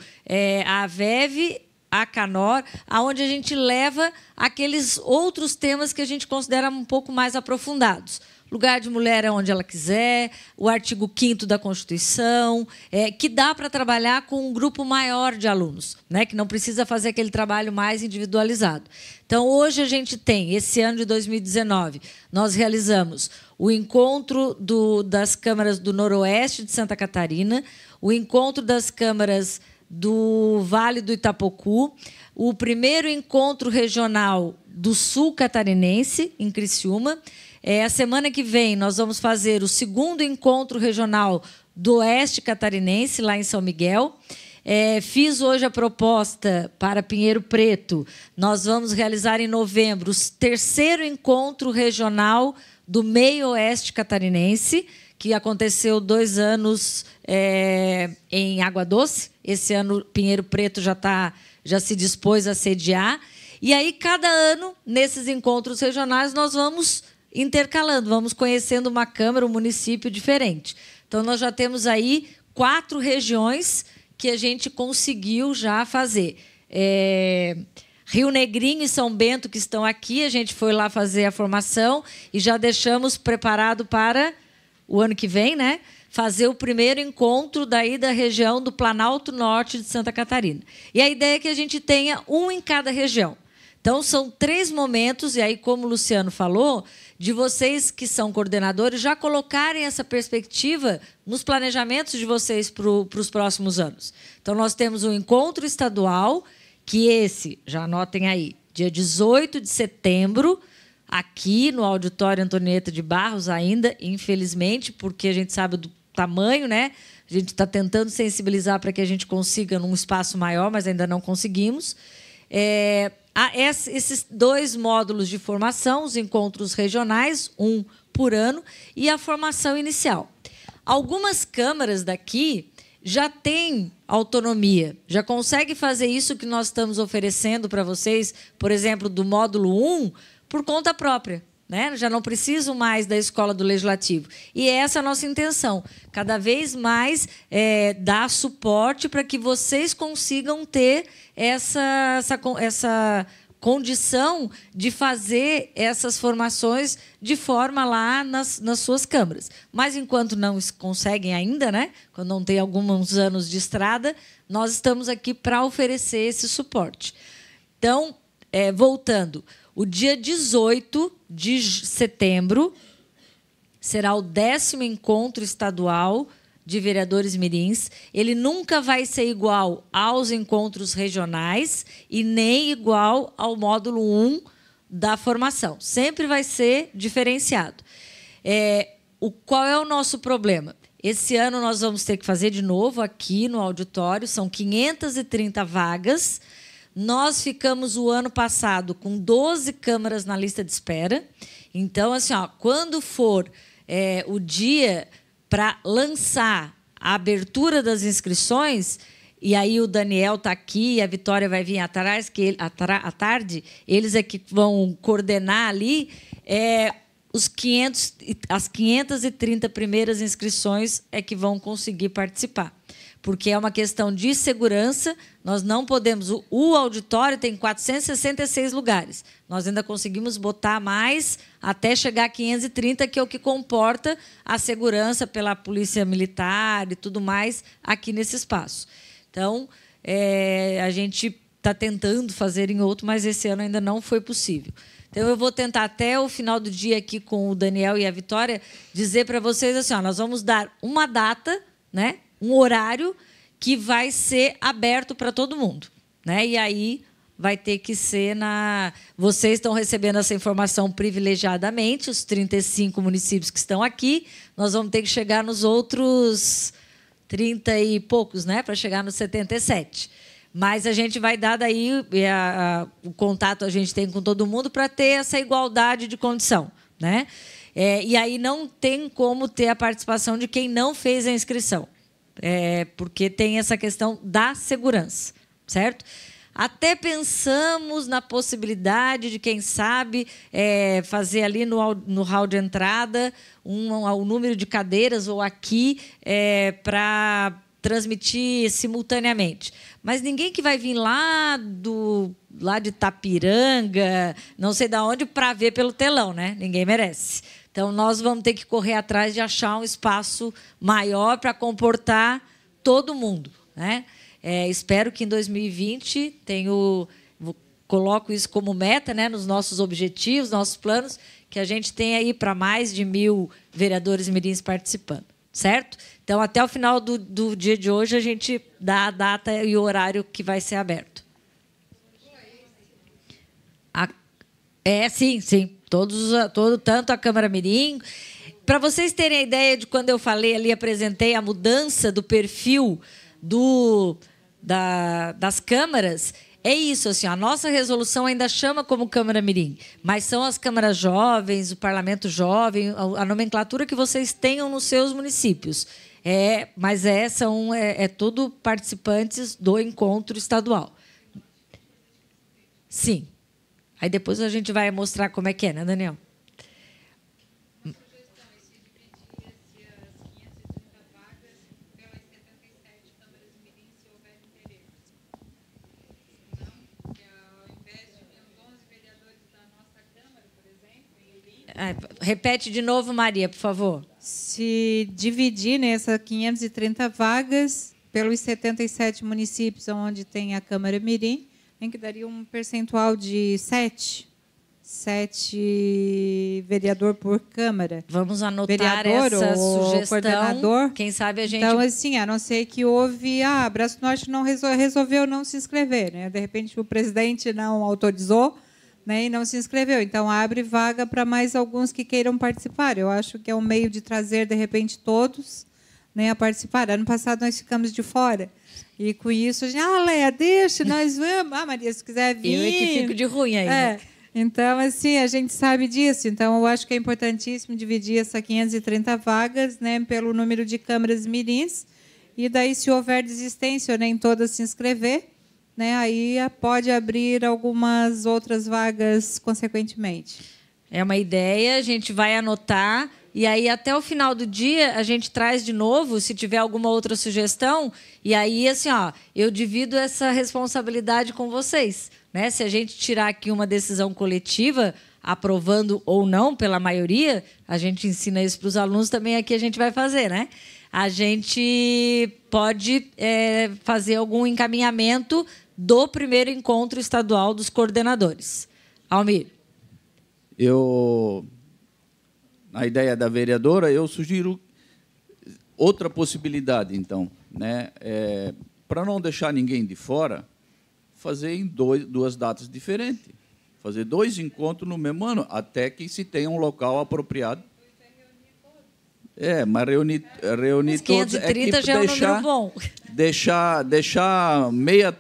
a VEV, a Canor, aonde a gente leva aqueles outros temas que a gente considera um pouco mais aprofundados. Lugar de mulher é onde ela quiser, o artigo 5º da Constituição, que dá para trabalhar com um grupo maior de alunos, né, que não precisa fazer aquele trabalho mais individualizado. Então, hoje a gente tem, esse ano de 2019, nós realizamos o encontro das câmaras do Noroeste de Santa Catarina, o encontro das câmaras do Vale do Itapocu, o primeiro encontro regional do Sul Catarinense, em Criciúma. A semana que vem, nós vamos fazer o segundo encontro regional do Oeste Catarinense, lá em São Miguel. Fiz hoje a proposta para Pinheiro Preto. Nós vamos realizar em novembro o terceiro encontro regional do Meio Oeste Catarinense, que aconteceu 2 anos em Água Doce. Esse ano, Pinheiro Preto já se dispôs a sediar. E aí, cada ano, nesses encontros regionais, nós vamos intercalando, vamos conhecendo uma câmara, um município diferente. Então, nós já temos aí 4 regiões que a gente conseguiu já fazer. Rio Negrinho e São Bento, que estão aqui, a gente foi lá fazer a formação e já deixamos preparado para o ano que vem, né, fazer o primeiro encontro daí da região do Planalto Norte de Santa Catarina. E a ideia é que a gente tenha um em cada região. Então, são 3 momentos, e aí, como o Luciano falou, de vocês que são coordenadores já colocarem essa perspectiva nos planejamentos de vocês para os próximos anos. Então, nós temos um encontro estadual, que esse, já anotem aí, dia 18 de setembro, aqui no Auditório Antonieta de Barros ainda, infelizmente, porque a gente sabe do tamanho, né? A gente está tentando sensibilizar para que a gente consiga num espaço maior, mas ainda não conseguimos. Esses 2 módulos de formação, os encontros regionais, 1 por ano, e a formação inicial. Algumas câmaras daqui já têm autonomia, já conseguem fazer isso que nós estamos oferecendo para vocês, por exemplo, do módulo 1, por conta própria, né? Já não precisam mais da Escola do Legislativo. E essa é a nossa intenção, cada vez mais dar suporte para que vocês consigam ter essa condição de fazer essas formações de forma lá nas suas câmaras. Mas, enquanto não conseguem ainda, né? Quando não tem alguns anos de estrada, nós estamos aqui para oferecer esse suporte. Então, voltando, o dia 18 de setembro será o 10º encontro estadual de vereadores mirins. Ele nunca vai ser igual aos encontros regionais e nem igual ao módulo 1 da formação. Sempre vai ser diferenciado. Qual é o nosso problema? Esse ano nós vamos ter que fazer de novo aqui no auditório, são 530 vagas. Nós ficamos o ano passado com 12 câmaras na lista de espera. Então, assim, quando for o dia para lançar a abertura das inscrições, e aí o Daniel está aqui e a Vitória vai vir atrás, à tarde, eles é que vão coordenar ali as 530 primeiras inscrições é que vão conseguir participar. Porque é uma questão de segurança, nós não podemos... O auditório tem 466 lugares. Nós ainda conseguimos botar mais até chegar a 530, que é o que comporta a segurança pela Polícia Militar e tudo mais aqui nesse espaço. Então, a gente está tentando fazer em outro, mas esse ano ainda não foi possível. Então, eu vou tentar, até o final do dia, aqui com o Daniel e a Vitória, dizer para vocês assim, ó, nós vamos dar uma data, né, um horário que vai ser aberto para todo mundo, né? E aí vai ter que ser na... Vocês estão recebendo essa informação privilegiadamente, os 35 municípios que estão aqui. Nós vamos ter que chegar nos outros 30 e poucos, né, para chegar nos 77. Mas a gente vai dar daí o contato a gente tem com todo mundo para ter essa igualdade de condição, né? E aí não tem como ter a participação de quem não fez a inscrição, porque tem essa questão da segurança, certo? Até pensamos na possibilidade de, quem sabe, fazer ali no hall de entrada o número de cadeiras, ou aqui, para transmitir simultaneamente. Mas ninguém que vai vir lá de Itapiranga, não sei de onde, para ver pelo telão, né? Ninguém merece. Então, nós vamos ter que correr atrás de achar um espaço maior para comportar todo mundo, né? Espero que em 2020 coloco isso como meta, né, nos nossos objetivos, nossos planos, que a gente tenha aí para mais de 1.000 vereadores mirins participando, certo? Então, até o final do dia de hoje, a gente dá a data e o horário que vai ser aberto. Sim. Tanto a Câmara Mirim. Para vocês terem a ideia de quando eu falei ali, apresentei a mudança do perfil das câmaras, é isso, assim, a nossa resolução ainda chama como Câmara Mirim, mas são as câmaras jovens, o parlamento jovem, a nomenclatura que vocês tenham nos seus municípios. Mas são tudo participantes do encontro estadual. Sim. Aí depois a gente vai mostrar como é que é, né, Daniel? Repete de novo, Maria, por favor. Se dividir nessas 530 vagas pelos 77 municípios onde tem a Câmara Mirim, em que daria um percentual de 7 vereador por Câmara. Vamos anotar vereador essa ou sugestão. Coordenador. Quem sabe a gente... Então, assim, a não ser que houve... Braço Norte não resolveu não se inscrever, né? De repente, o presidente não autorizou, né, e não se inscreveu. Então, abre vaga para mais alguns que queiram participar. Eu acho que é um meio de trazer, de repente, todos, né, a participar. Ano passado, nós ficamos de fora. E, com isso, a gente... Léa, deixa, nós vamos. Maria, se quiser vir... Eu é que fico de ruim aí. Né? Então, assim, a gente sabe disso. Então, eu acho que é importantíssimo dividir essas 530 vagas, né, pelo número de câmaras mirins. E, daí, se houver desistência ou nem todas se inscrever, né, aí pode abrir algumas outras vagas consequentemente. É uma ideia, a gente vai anotar, e aí até o final do dia a gente traz de novo, se tiver alguma outra sugestão, e aí assim, eu divido essa responsabilidade com vocês, né? Se a gente tirar aqui uma decisão coletiva, aprovando ou não pela maioria, a gente ensina isso para os alunos também, aqui a gente vai fazer, né? A gente pode fazer algum encaminhamento do primeiro encontro estadual dos coordenadores. Almir. Na ideia da vereadora, eu sugiro outra possibilidade, então, né? Para não deixar ninguém de fora, fazer em duas datas diferentes. Fazer 2 encontros no mesmo ano, até que se tenha um local apropriado. Mas reunir todos... 530 já é um número bom. Deixar meia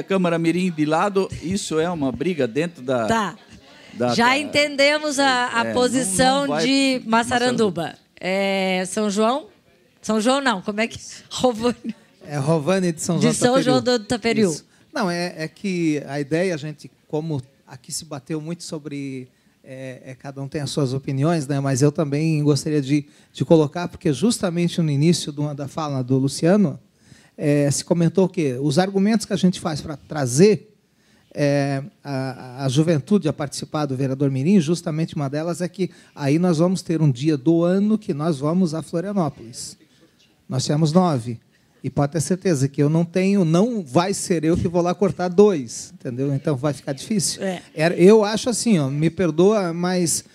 Câmara Mirim de lado, isso é uma briga dentro da... Tá. Já entendemos a posição de Massaranduba. São João? São João não, como é que... Rovani. Rovani de São João do Taperiú. De São João do Taperiú. Isso. Não, é que a ideia, a gente, como aqui se bateu muito sobre... cada um tem as suas opiniões, né? Mas eu também gostaria de colocar, porque justamente no início da fala do Luciano, se comentou que os argumentos que a gente faz para trazer a juventude a participar do vereador Mirim, justamente uma delas é que aí nós vamos ter um dia do ano que nós vamos a Florianópolis. Nós temos 9. E pode ter certeza que eu não vai ser eu que vou lá cortar 2, entendeu? Então vai ficar difícil. Eu acho assim, ó, me perdoa, mas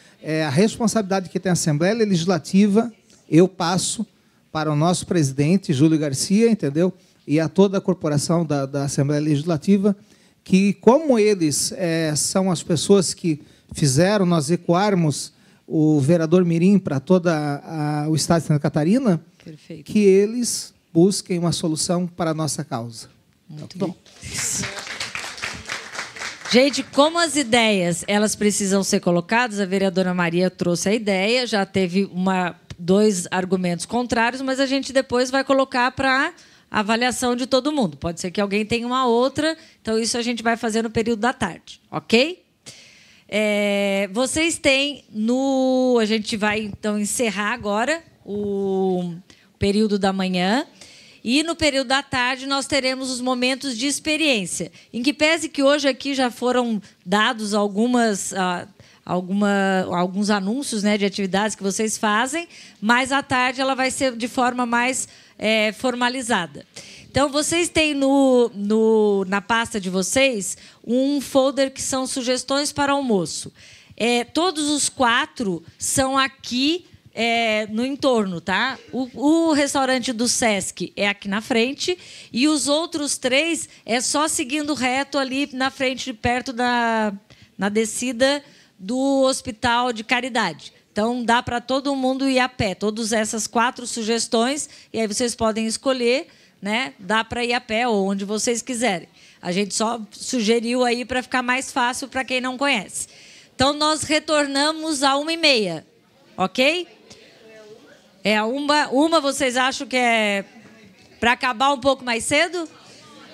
a responsabilidade que tem a Assembleia Legislativa, eu passo para o nosso presidente, Júlio Garcia, entendeu? E a toda a corporação da Assembleia Legislativa, que, como eles são as pessoas que fizeram nós ecoarmos o vereador Mirim para todo o estado de Santa Catarina, Perfeito. Que eles busquem uma solução para a nossa causa. Muito bom. Gente, como as ideias elas precisam ser colocadas, a vereadora Maria trouxe a ideia, já teve 2 argumentos contrários, mas a gente depois vai colocar para avaliação de todo mundo. Pode ser que alguém tenha uma outra, então isso a gente vai fazer no período da tarde, ok? Vocês têm a gente vai então encerrar agora o período da manhã. E no período da tarde nós teremos os momentos de experiência, em que pese que hoje aqui já foram dados alguns anúncios, né, de atividades que vocês fazem, mas à tarde ela vai ser de forma mais formalizada. Então, vocês têm na pasta de vocês um folder que são sugestões para almoço. Todos os 4 são aqui no entorno, tá? O restaurante do Sesc é aqui na frente e os outros 3 é só seguindo reto ali na frente, perto na descida do Hospital de Caridade. Então, dá para todo mundo ir a pé. Todas essas 4 sugestões, e aí vocês podem escolher, né? Dá para ir a pé ou onde vocês quiserem. A gente só sugeriu aí para ficar mais fácil para quem não conhece. Então, nós retornamos à 1h30, ok? Uma vocês acham que é para acabar um pouco mais cedo?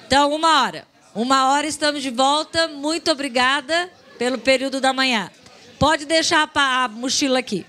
Então, 1h. 1h estamos de volta. Muito obrigada pelo período da manhã. Pode deixar a mochila aqui.